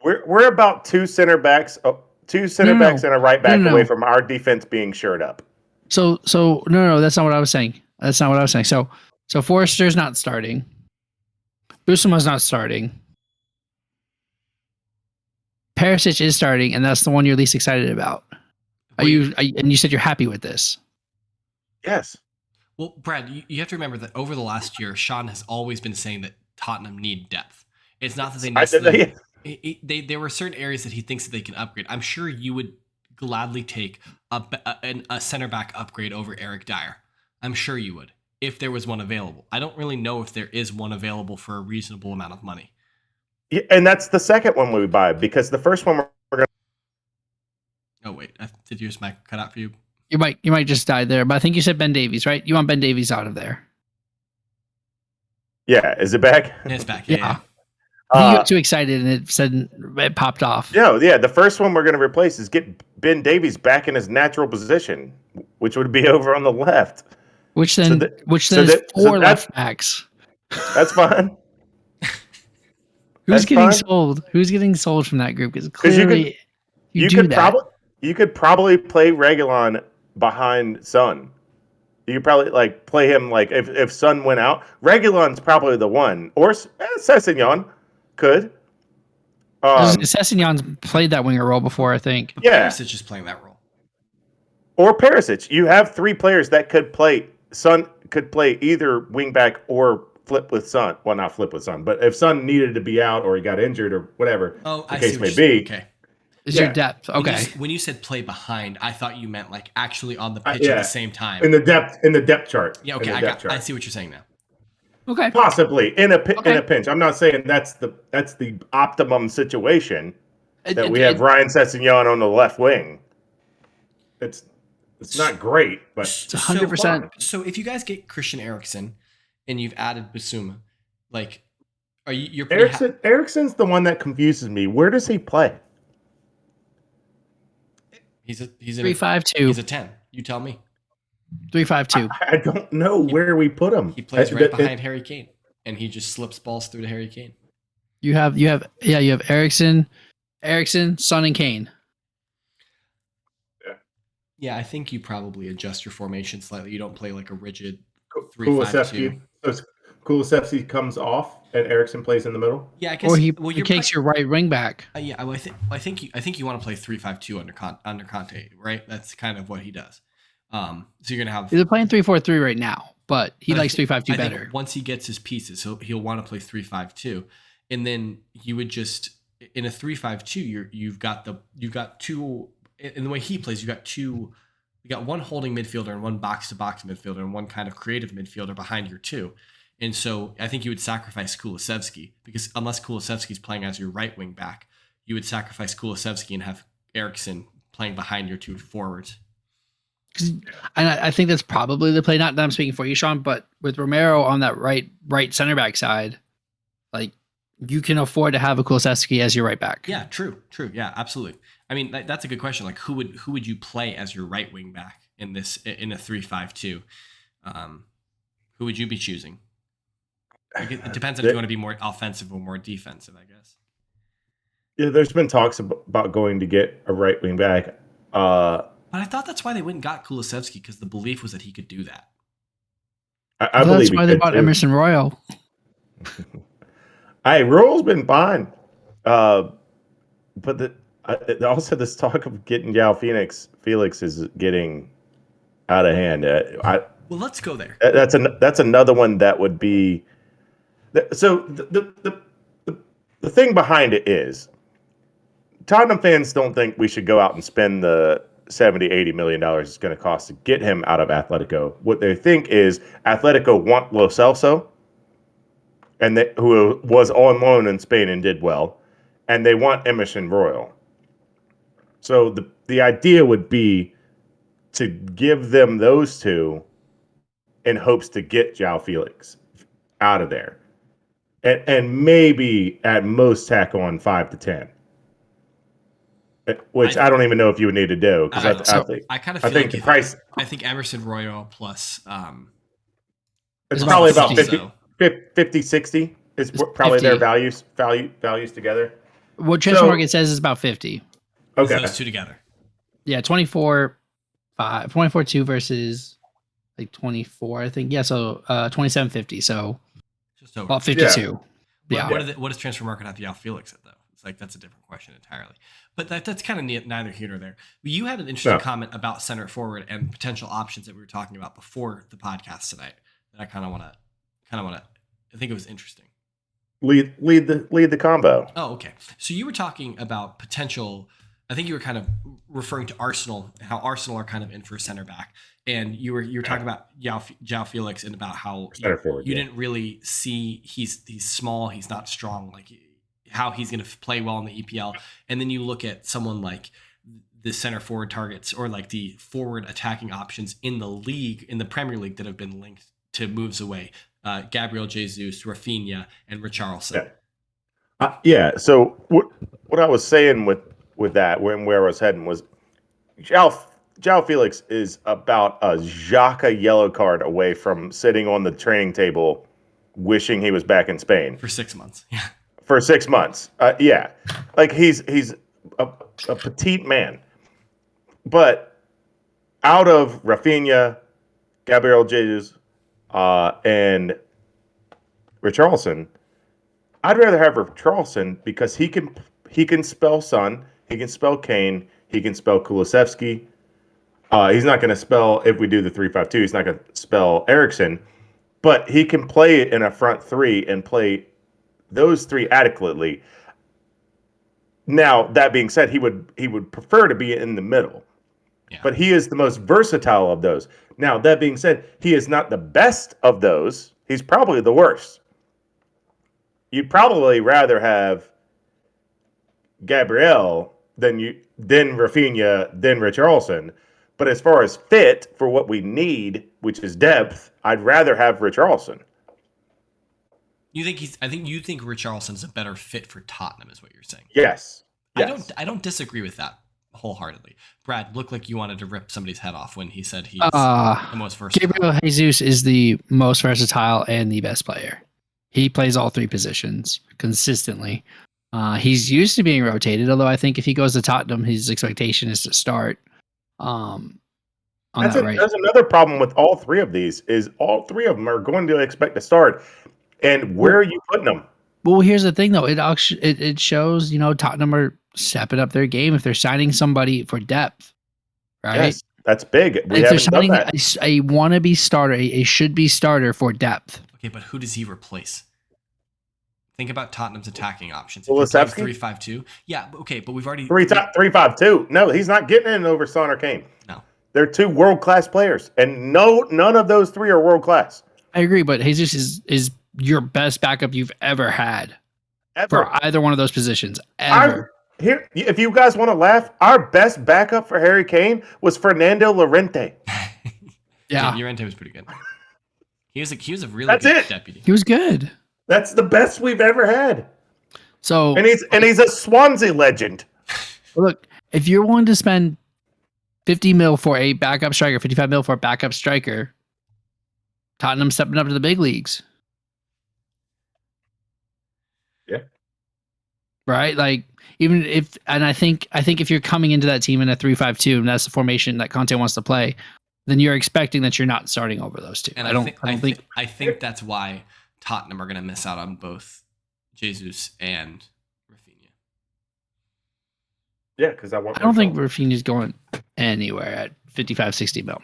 B: We're about 2 center backs and a right back away from our defense being shored up.
C: So no, that's not what I was saying. So Forster's not starting. Busuma's not starting. Perisic is starting, and that's the one you're least excited about. And you said you're happy with this.
B: Yes.
A: Well, Brad, you have to remember that over the last year, Sean has always been saying that Tottenham need depth. It's not that they necessarily. There were certain areas that he thinks that they can upgrade. I'm sure you would gladly take a center back upgrade over Eric Dyer. I'm sure you would, if there was one available. I don't really know if there is one available for a reasonable amount of money.
B: Yeah, and that's the second one we buy, because the first one we're going to...
A: Oh, wait. Did your mic cut out for you?
C: You might just die there, but I think you said Ben Davies, right? You want Ben Davies out of there.
B: Yeah, is it back?
A: Yeah, it's back. Yeah.
C: I think you got too excited and it popped off.
B: Yeah. The first one we're going to replace is get Ben Davies back in his natural position, which would be over on the left.
C: Which then is 4 left backs.
B: That's fine.
C: Who's getting sold? Who's getting sold from that group? Because clearly you could
B: probably play Reguilon behind Son. You could probably like play him like if Sun went out, Regulon's probably the one, or Sessignon could.
C: Sessegnon's played that winger role before, I think.
A: But
B: Yeah.
A: Perisic is playing that role.
B: Or Perisic. You have 3 players that could play. Sun could play either wingback or flip with Sun. Well, not flip with Sun, but if Sun needed to be out or he got injured or whatever the case may be.
A: Okay.
C: Is your depth. Okay.
A: When you said play behind, I thought you meant like actually on the pitch at the same time.
B: In the depth chart.
A: Yeah, okay. I see what you're saying now.
C: Okay.
B: Possibly in a pinch. I'm not saying that's the optimum situation that we have Ryan Sessegnon on the left wing. It's not great, but
C: it's 100%.
A: So if you guys get Christian Eriksen and you've added Bissouma, like, are you're pretty
B: Eriksen's the one that confuses me. Where does he play?
A: He's a
C: 3-5-2.
A: He's a 10. You tell me.
C: 3-5-2.
B: I don't know where we put him.
A: He plays right behind Harry Kane, and he just slips balls through to Harry Kane.
C: You have Eriksen, Son, and Kane.
A: Yeah, I think you probably adjust your formation slightly. You don't play like a rigid 3-5-2.
B: So Kulusevski comes off and Eriksen plays in the middle.
A: Yeah, I guess.
C: Or he takes your right wing back.
A: Yeah, I think you want to play 3-5-2 under Conte, right? That's kind of what he does. So you're gonna have.
C: They're playing 3-4-3 right now, but he likes 3-5-2 better.
A: Once he gets his pieces, he'll want to play 3-5-2, and then you would just in a 3-5-2. You've got two. In the way he plays, you got one holding midfielder and one box-to-box midfielder and one kind of creative midfielder behind your two. And so I think you would sacrifice Kulusevski because unless Kulusevski's playing as your right wing back, you would sacrifice Kulusevski and have Eriksen playing behind your 2 forwards.
C: And I think that's probably the play. Not that I'm speaking for you, Sean, but with Romero on that right center back side, like you can afford to have a Kulusevski as your right back.
A: Yeah, true. Yeah, absolutely. I mean, that's a good question. Like, who would you play as your right wing back in a 3-5-2? Who would you be choosing? Like, it depends on if you want to be more offensive or more defensive, I guess.
B: Yeah, there's been talks about going to get a right wing back.
A: But I thought that's why they went and got Kulusevski because the belief was that he could do that.
B: I believe
C: that's why they bought Emerson Royal.
B: Royal's been fine, but also this talk of getting João Felix is getting out of hand.
A: Well, let's go there.
B: That's another one that would be. So the thing behind it is, Tottenham fans don't think we should go out and spend the $70-80 million it's going to cost to get him out of Atletico. What they think is Atletico want Lo Celso, and who was on loan in Spain and did well, and they want Emerson Royal. So the idea would be to give them those two in hopes to get João Felix out of there. And maybe at most tack on 5 to 10. Which I don't even know if you would need to do because I think the price.
A: I think Emerson Royal plus.
B: It's probably about
C: 50,
B: 60 is probably
C: 50.
B: their values together.
C: What Transfer Market says is about 50.
B: Okay,
A: those two together.
C: Yeah, 24.2 versus like 24, I think. Yeah, so 27.50. So
A: just over.
C: about 52. Yeah.
A: What does Transfer Market have João Felix at though? It's like that's a different question entirely. But that's kind of neither here nor there. You had an interesting comment about center forward and potential options that we were talking about before the podcast tonight. That I kind of want to. I think it was interesting.
B: Lead the combo.
A: Oh, okay. So you were talking about potential. I think you were kind of referring to Arsenal, how Arsenal are kind of in for a center back, and you were talking about João Felix and about how you didn't really see he's small, he's not strong, like how he's going to play well in the EPL, and then you look at someone like the center forward targets or like the forward attacking options in the league, in the Premier League that have been linked to moves away. Gabriel Jesus, Rafinha, and Richarlison.
B: Yeah. So what I was saying with that, where I was heading was, João Felix is about a Xhaka yellow card away from sitting on the training table, wishing he was back in Spain
A: for 6 months. Yeah.
B: For 6 months. Yeah. Like he's a petite man, but out of Rafinha, Gabriel Jesus, and Richarlison, I'd rather have Richarlison because he can spell Son, he can spell Kane, he can spell Kulusevski. He's not going to spell, if we do the 3-5-2, he's not going to spell Eriksson, but he can play in a front three and play those three adequately. Now, that being said, he would prefer to be in the middle.
A: Yeah.
B: But he is the most versatile of those. Now, that being said, he is not the best of those. He's probably the worst. You'd probably rather have Gabriel than Rafinha, then Richarlison. But as far as fit for what we need, which is depth, I'd rather have Richarlison.
A: I think you think Richarlison is a better fit for Tottenham, is what you're saying.
B: Yes.
A: I don't disagree with that wholeheartedly. Brad, looked like you wanted to rip somebody's head off when he said he's the most versatile.
C: Gabriel Jesus is the most versatile and the best player. He plays all three positions consistently. He's used to being rotated, although I think if he goes to Tottenham, his expectation is to start.
B: That's another problem with all three of these is all three of them are going to expect to start. And where are you putting them?
C: Well, here's the thing, though. It shows, Tottenham are stepping up their game if they're signing somebody for depth, right?
B: Yes, that's big.
C: If they're signing a wannabe starter, a should-be starter for depth.
A: Okay, but who does he replace? Think about Tottenham's attacking options.
B: If
A: you're 3-5-2, yeah, okay, but we've already
B: 3-5-2. No, he's not getting in over Son or Kane.
A: No,
B: they're two world-class players, and none of those three are world-class.
C: I agree, but Jesus is your best backup you've ever had for either one of those positions. Ever.
B: If you guys want to laugh, our best backup for Harry Kane was Fernando Llorente.
A: Yeah, Llorente was pretty good. He was a really good deputy.
C: He was good.
B: That's the best we've ever had.
C: So
B: and he's a Swansea legend.
C: Look, if you're willing to spend 50 mil for a backup striker, 55 mil for a backup striker, Tottenham stepping up to the big leagues.
B: Yeah.
C: Right? Like I think if you're coming into that team in a 3-5-2 and that's the formation that Conte wants to play, then you're expecting that you're not starting over those two.
A: And I think that's why Tottenham are going to miss out on both Jesus and Rafinha.
B: Yeah, because I
C: don't think Rafinha's going anywhere at 55, 60 mil.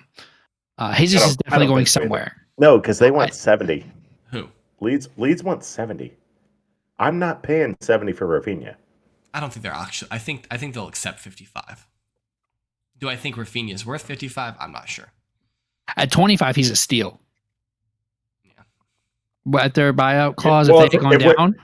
C: Jesus is definitely going somewhere.
B: No, because they want 70.
A: Who?
B: Leeds want 70. I'm not paying 70 for Rafinha.
A: I don't think they're actually. I think they'll accept 55. Do I think Rafinha is worth 55? I'm not sure.
C: At 25, he's a steal.
A: Yeah.
C: But their buyout clause, if they've gone down.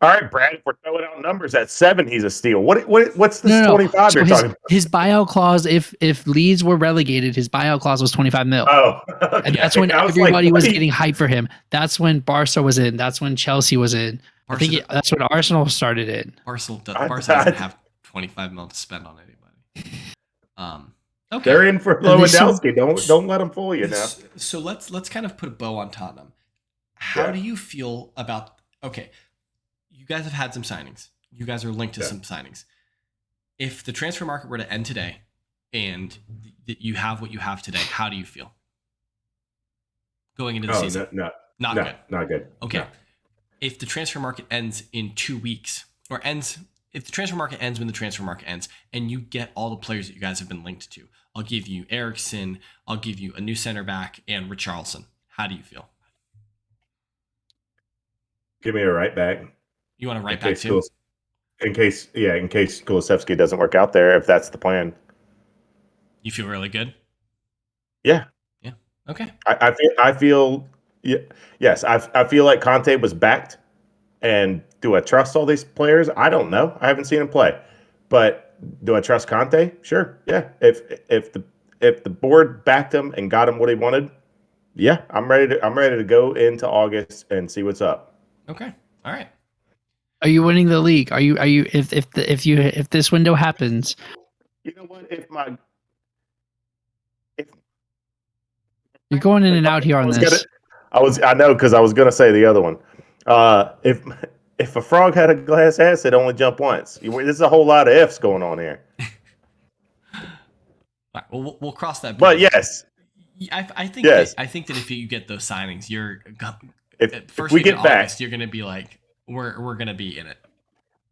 B: All right, Brad, if we're throwing out numbers at 7, he's a steal. What's this 25
C: so
B: you're talking about?
C: His buyout clause, if Leeds were relegated, his buyout clause was 25 mil.
B: Oh, okay.
C: And that's when everybody was getting hyped for him. That's when Barca was in. That's when Chelsea was in. I think that's when Arsenal started in.
A: Barca doesn't have 25 mil to spend on anybody. Okay.
B: They're in for Lewandowski. Don't let them fool you now.
A: So let's kind of put a bow on Tottenham. How do you feel about? Okay, you guys have had some signings. You guys are linked to some signings. If the transfer market were to end today, and you have what you have today, how do you feel going into the season? Not good.
B: Not good.
A: Okay.
B: No.
A: If the transfer market ends in 2 weeks, if the transfer market ends when the transfer market ends, and you get all the players that you guys have been linked to, I'll give you Eriksson, I'll give you a new center back, and Richarlison. How do you feel?
B: Give me a right back.
A: You want a right back too?
B: In case Kulusevski doesn't work out there, if that's the plan.
A: You feel really good?
B: Yeah.
A: Yeah. Okay.
B: I feel like Conte was backed. And do I trust all these players? I don't know. I haven't seen him play. But do I trust Conte? Sure. Yeah. If the board backed him and got him what he wanted, yeah, I'm ready to go into August and see what's up.
A: Okay. All right.
C: Are you winning the league? Are you if this window happens?
B: You know what?
C: You're going in and out here on this.
B: I know, because I was gonna say the other one. If a frog had a glass ass, it'd only jump once. There's a whole lot of ifs going on here.
A: All right, well, we'll cross that bridge.
B: But yes,
A: I think
B: Yes.
A: I think that if you get those signings, you're
B: If
A: first
B: we
A: week
B: get
A: in
B: back,
A: August, you're going to be like, we're going to be in it.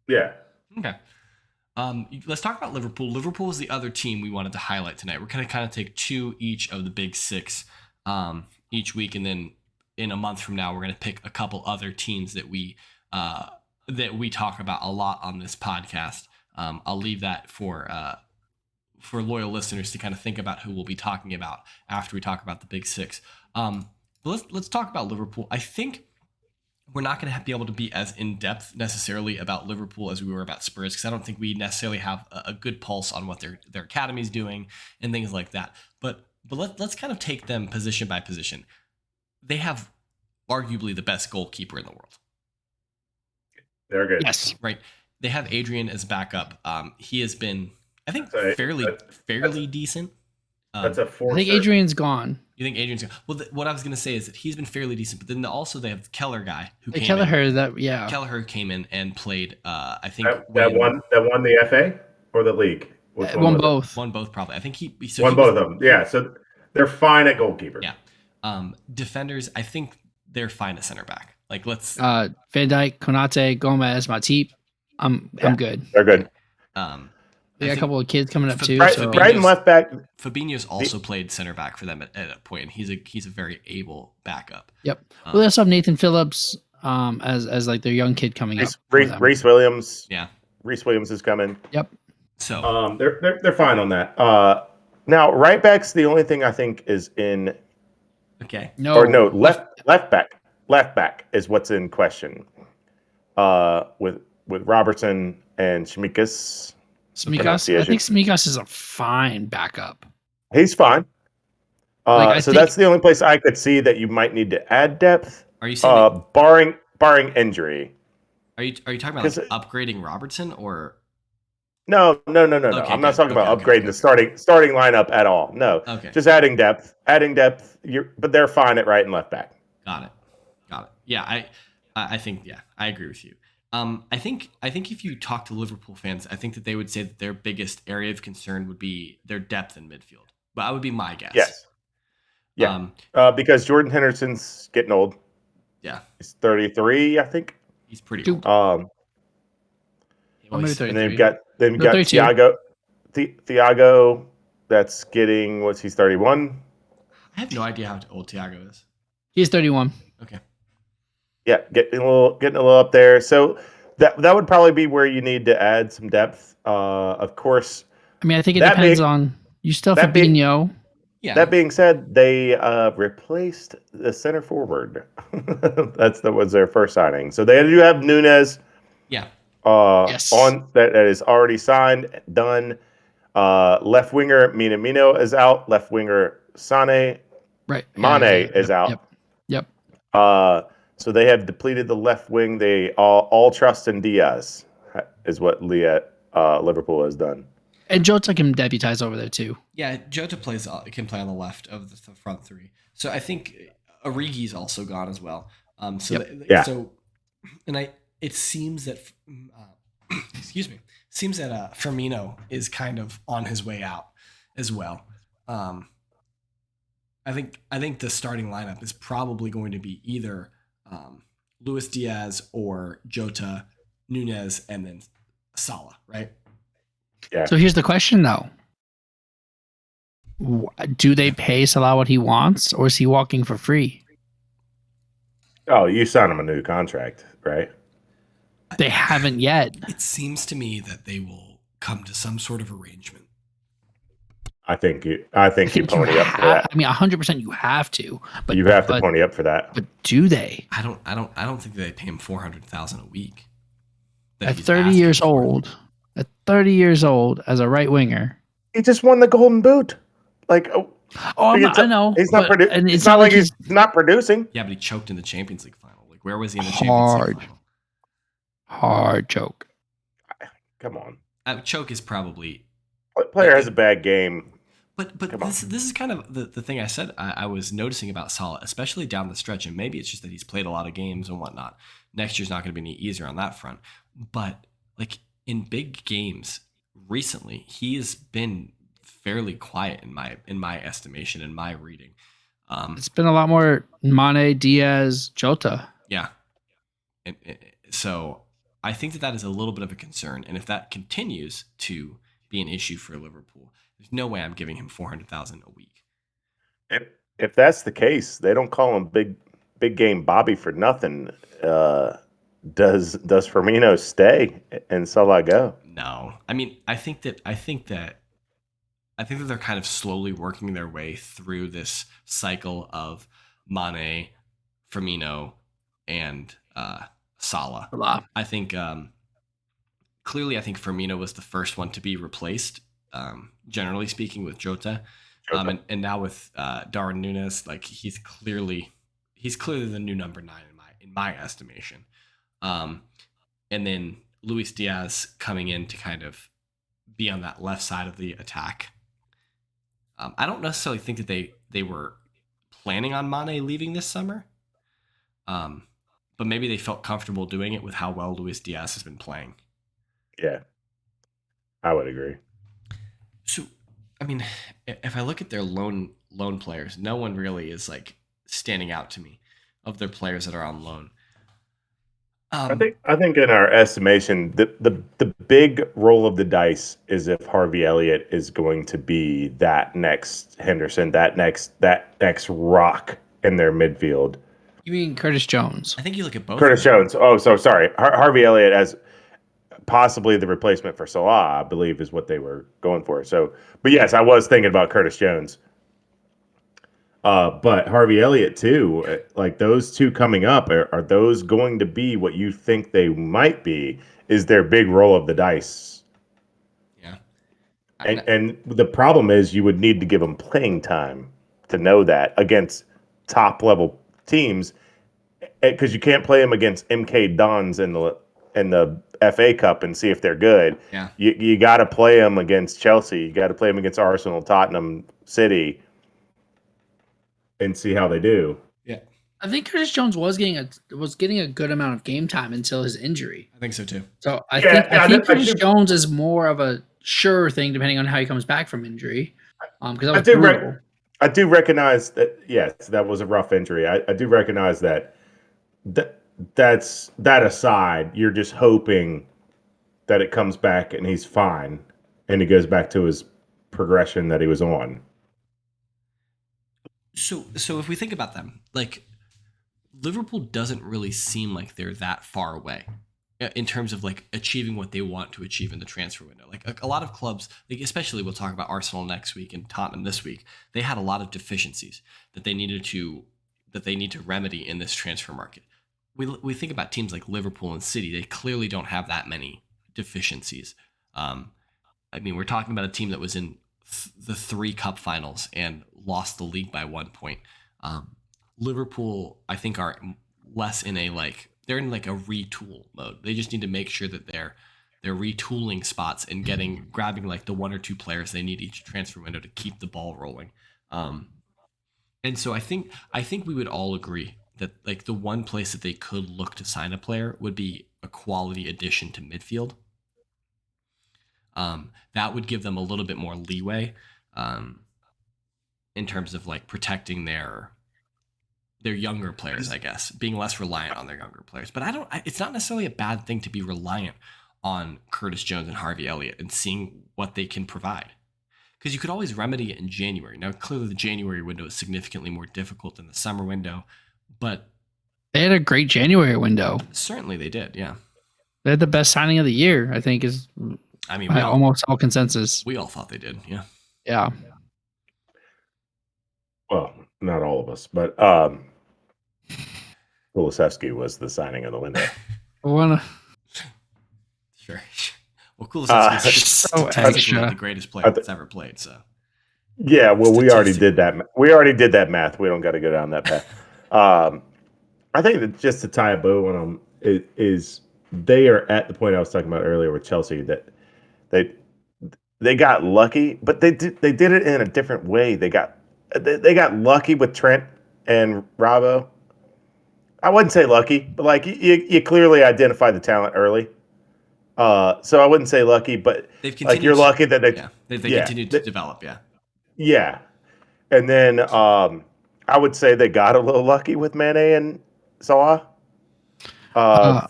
B: yeah.
A: Okay. Let's talk about Liverpool. Liverpool is the other team we wanted to highlight tonight. We're going to kind of take two each of the big six each week, and then in a month from now, we're going to pick a couple other teams that we talk about a lot on this podcast. I'll leave that for loyal listeners to kind of think about who we'll be talking about after we talk about the big six. But let's talk about Liverpool. I think we're not going to be able to be as in depth necessarily about Liverpool as we were about Spurs, because I don't think we necessarily have a good pulse on what their academy is doing and things like that. But let's kind of take them position by position. They have arguably the best goalkeeper in the world.
B: They're good.
C: Yes.
A: Right. They have Adrian as backup. He has been, I think,
B: So
A: fairly decent.
B: That's a force.
C: I think Adrian's gone.
A: You think Adrian's gone? Well, what I was going to say is that he's been fairly decent, but then also they have the Keller guy who came in. Kelleher came in and played. I think
B: that won the FA or the league. Which one
C: won
B: was
C: both.
B: it?
A: Won both probably. I think he
B: won both of them. Yeah, so they're fine at goalkeeper.
A: Yeah. Defenders, I think they're fine at center back. Like let's
C: Van Dijk, Konate, Gomez, Matip. I'm good.
B: They're good.
C: They got a couple of kids coming up too.
B: Right and left back.
A: Fabinho's also played center back for them at a point, and he's a very able backup.
C: Yep. Well, they also have Nathan Phillips as like their young kid coming up.
B: Reece Williams.
A: Yeah.
B: Reece Williams is coming.
C: Yep.
A: So
B: they're fine on that. Now right back's the only thing I think is in.
A: Okay.
B: Left back is what's in question. With Robertson and Tsimikas.
C: Tsimikas. I think Tsimikas is a fine backup.
B: He's fine. So that's the only place I could see that you might need to add depth.
A: Are you saying
B: barring injury?
A: Are you talking about like upgrading Robertson or?
B: No.
A: Okay,
B: I'm not talking about upgrading the starting lineup at all. No.
A: Okay.
B: Just adding depth. But they're fine at right and left back.
A: Got it. Yeah, I think I agree with you. I think if you talk to Liverpool fans, I think that they would say that their biggest area of concern would be their depth in midfield. But that would be my guess.
B: Yes. Yeah. Because Jordan Henderson's getting old.
A: Yeah.
B: He's 33, I think.
A: He's pretty old.
B: And then you've got Thiago. That's getting he's 31.
A: I have no idea how old Thiago is.
C: He's 31.
A: Okay.
B: Yeah, getting a little up there. So that would probably be where you need to add some depth. Of course.
C: I mean, I think it depends on you still have Fabinho.
A: Yeah.
B: That being said, they replaced the center forward. That was their first signing. So they do have Nunez.
A: Yeah.
B: Yes. On that is already signed, done. Left winger Minamino is out. Left winger Sane.
C: Right.
B: Mane is out.
C: Yep.
B: So they have depleted the left wing. They all trust in Diaz, is what Liverpool has done.
C: And Jota can deputize over there too.
A: Yeah, Jota can play on the left of the front three. So I think Origi's also gone as well. It seems that Firmino is kind of on his way out as well. I think the starting lineup is probably going to be either Luis Diaz or Jota, Nunez, and then Salah, right?
B: Yeah.
C: So here's the question, though. Do they pay Salah what he wants, or is he walking for free?
B: Oh, you signed him a new contract, right?
C: They haven't yet.
A: It seems to me that they will come to some sort of arrangement.
B: I think you pony up for that.
C: I mean, 100% you have to, but
B: you have to pony up for that.
C: But do they?
A: I don't think they pay him $400,000 a week.
C: At 30 years old, as a right winger,
B: he just won the Golden Boot. Like,
C: I know
B: he's not producing. It's not like he's not producing.
A: Yeah, but he choked in the Champions League final. Like, where was he in the Champions League final?
C: Hard choke.
B: Come on.
A: Choke is probably
B: player has a bad game.
A: But this is kind of the thing I said I was noticing about Salah, especially down the stretch, and maybe it's just that he's played a lot of games and whatnot. Next year's not going to be any easier on that front. But like in big games recently, he has been fairly quiet in my estimation, in my reading.
C: It's been a lot more Mane, Diaz, Jota.
A: Yeah. So I think that is a little bit of a concern. And if that continues to be an issue for Liverpool, there's no way I'm giving him 400,000 a week.
B: If that's the case, they don't call him big game Bobby for nothing. Does Firmino stay and Salah go?
A: No. I mean, I think that they're kind of slowly working their way through this cycle of Mane, Firmino, and Salah. I think clearly, I think Firmino was the first one to be replaced, generally speaking, with Jota. And now with Darwin Núñez, like he's clearly the new number 9 in my estimation. And then Luis Diaz coming in to kind of be on that left side of the attack. I don't necessarily think that they were planning on Mane leaving this summer, but maybe they felt comfortable doing it with how well Luis Diaz has been playing.
B: Yeah, I would agree.
A: So, I mean, if I look at their loan players, no one really is like standing out to me of their players that are on loan.
B: I think in our estimation, the big roll of the dice is if Harvey Elliott is going to be that next Henderson, that next rock in their midfield.
C: You mean Curtis Jones?
A: I think you look at both.
B: Curtis Jones. Oh, so sorry. Harvey Elliott as possibly the replacement for Salah, I believe, is what they were going for. So, but yes, I was thinking about Curtis Jones. But Harvey Elliott too, like those two coming up, are those going to be what you think they might be? Is their big roll of the dice?
A: Yeah.
B: And the problem is you would need to give them playing time to know that against top level teams, because you can't play them against MK Dons in the FA Cup and see if they're good.
A: Yeah.
B: You got to play them against Chelsea. You got to play them against Arsenal, Tottenham, City, and see how they do.
A: Yeah.
C: I think Curtis Jones was getting a good amount of game time until his injury.
A: I think so too.
C: So I think Curtis Jones is more of a sure thing depending on how he comes back from injury. Because that was brutal.
B: I do recognize that. Yes, that was a rough injury. I do recognize that. That's that aside. You're just hoping that it comes back and he's fine, and he goes back to his progression that he was on.
A: So if we think about them, like Liverpool doesn't really seem like they're that far away in terms of like achieving what they want to achieve in the transfer window. Like a lot of clubs, like especially we'll talk about Arsenal next week and Tottenham this week, they had a lot of deficiencies that they need to remedy in this transfer market. We think about teams like Liverpool and City, they clearly don't have that many deficiencies. I mean, we're talking about a team that was in the 3 cup finals and lost the league by 1 point. Liverpool, I think, are less in they're in like a retool mode. They just need to make sure that they're retooling spots and grabbing like the 1 or 2 players they need each transfer window to keep the ball rolling. And so I think we would all agree that like the one place that they could look to sign a player would be a quality addition to midfield. That would give them a little bit more leeway in terms of like protecting their younger players, I guess, being less reliant on their younger players. But it's not necessarily a bad thing to be reliant on Curtis Jones and Harvey Elliott and seeing what they can provide. Because you could always remedy it in January. Now, clearly the January window is significantly more difficult than the summer window, but
C: they had a great January window.
A: Certainly they did, yeah.
C: They had the best signing of the year, I think, is almost all consensus.
A: We all thought they did, yeah.
C: Yeah.
B: Well, not all of us, but Kulusevski was the signing of the window.
A: Sure. Well, Kulusevski is statistically the greatest player that's ever played. So.
B: Yeah, well, we already did that. We already did that math. We don't got to go down that path. I think that just to tie a bow on them is they are at the point I was talking about earlier with Chelsea that they got lucky, but they did it in a different way. They got lucky with Trent and Robbo. I wouldn't say lucky, but like you clearly identified the talent early. So I wouldn't say lucky, but
A: They've
B: like
A: continued.
B: you're lucky that
A: They continued to develop. Yeah.
B: yeah. And then I would say they got a little lucky with Mane and Salah,
C: Uh,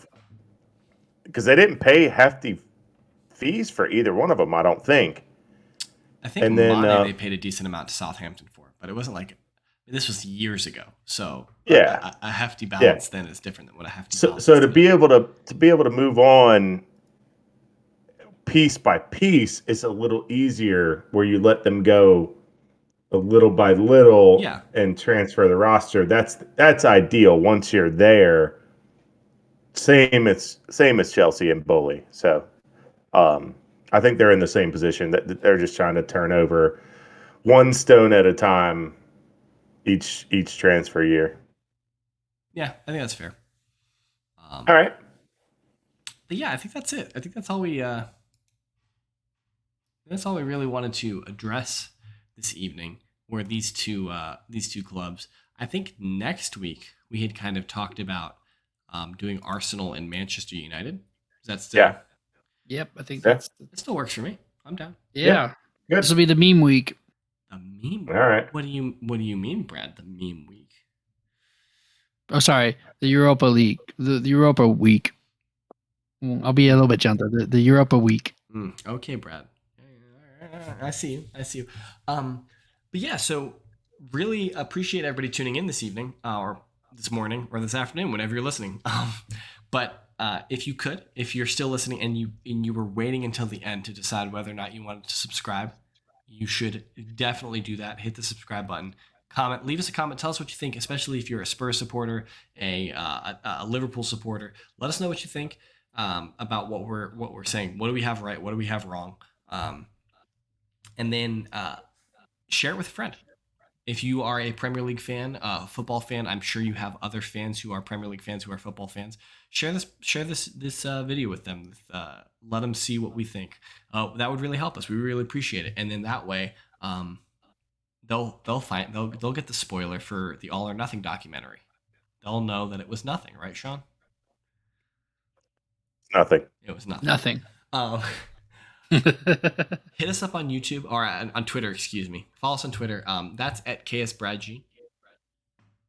B: because they didn't pay hefty fees for either one of them. I don't think.
A: I think
B: And then
A: Mane they paid a decent amount to Southampton for, but it wasn't like this was years ago. So
B: yeah,
A: a hefty
B: yeah.
A: balance then is different than what a hefty
B: So
A: balance
B: so
A: is
B: to
A: today.
B: be able to move on piece by piece, it's a little easier where you let them go a little by little
A: Yeah.
B: and transfer the roster. That's ideal once you're there. Same as Chelsea and Bully. So I think they're in the same position that they're just trying to turn over one stone at a time each transfer year.
A: Yeah, I think that's fair.
B: All right.
A: But yeah, I think that's it. I think that's all we really wanted to address this evening. Were these two clubs? I think next week we had kind of talked about doing Arsenal and Manchester United. Is that still?
B: Yeah.
C: yep, I think
B: Yeah.
A: It still works for me. I'm down.
C: yeah.
B: Good.
C: This will be the meme week.
A: The meme.
B: All right.
A: What do you mean, Brad? The meme week.
C: Oh, sorry, the Europa League, the Europa week. I'll be a little bit gentle. The Europa week.
A: Okay, Brad. I see you. I see you. But yeah, so really appreciate everybody tuning in this evening, or this morning, or this afternoon, whenever you're listening. But if you're still listening and you were waiting until the end to decide whether or not you wanted to subscribe, you should definitely do that. Hit the subscribe button. Comment, leave us a comment. Tell us what you think, especially if you're a Spurs supporter, a Liverpool supporter. Let us know what you think about what we're saying. What do we have right? What do we have wrong? And then share it with a friend. If you are a Premier League fan, football fan, I'm sure you have other fans who are Premier League fans who are football fans. Share this video with them. Let them see what we think. That would really help us. We really appreciate it. And then that way, they'll get the spoiler for the All or Nothing documentary. They'll know that it was nothing, right, Sean?
B: Nothing.
A: It was nothing.
C: Nothing.
A: Hit us up on YouTube or on Twitter, excuse me. Follow us on Twitter. That's at KSBradG.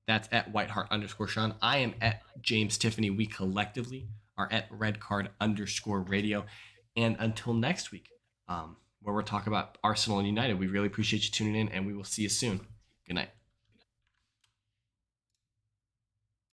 A: That's at Whiteheart_Sean. I am at James Tiffany. We collectively are at redcard_radio. And until next week, where we'll talk about Arsenal and United, we really appreciate you tuning in, and we will see you soon. Good night.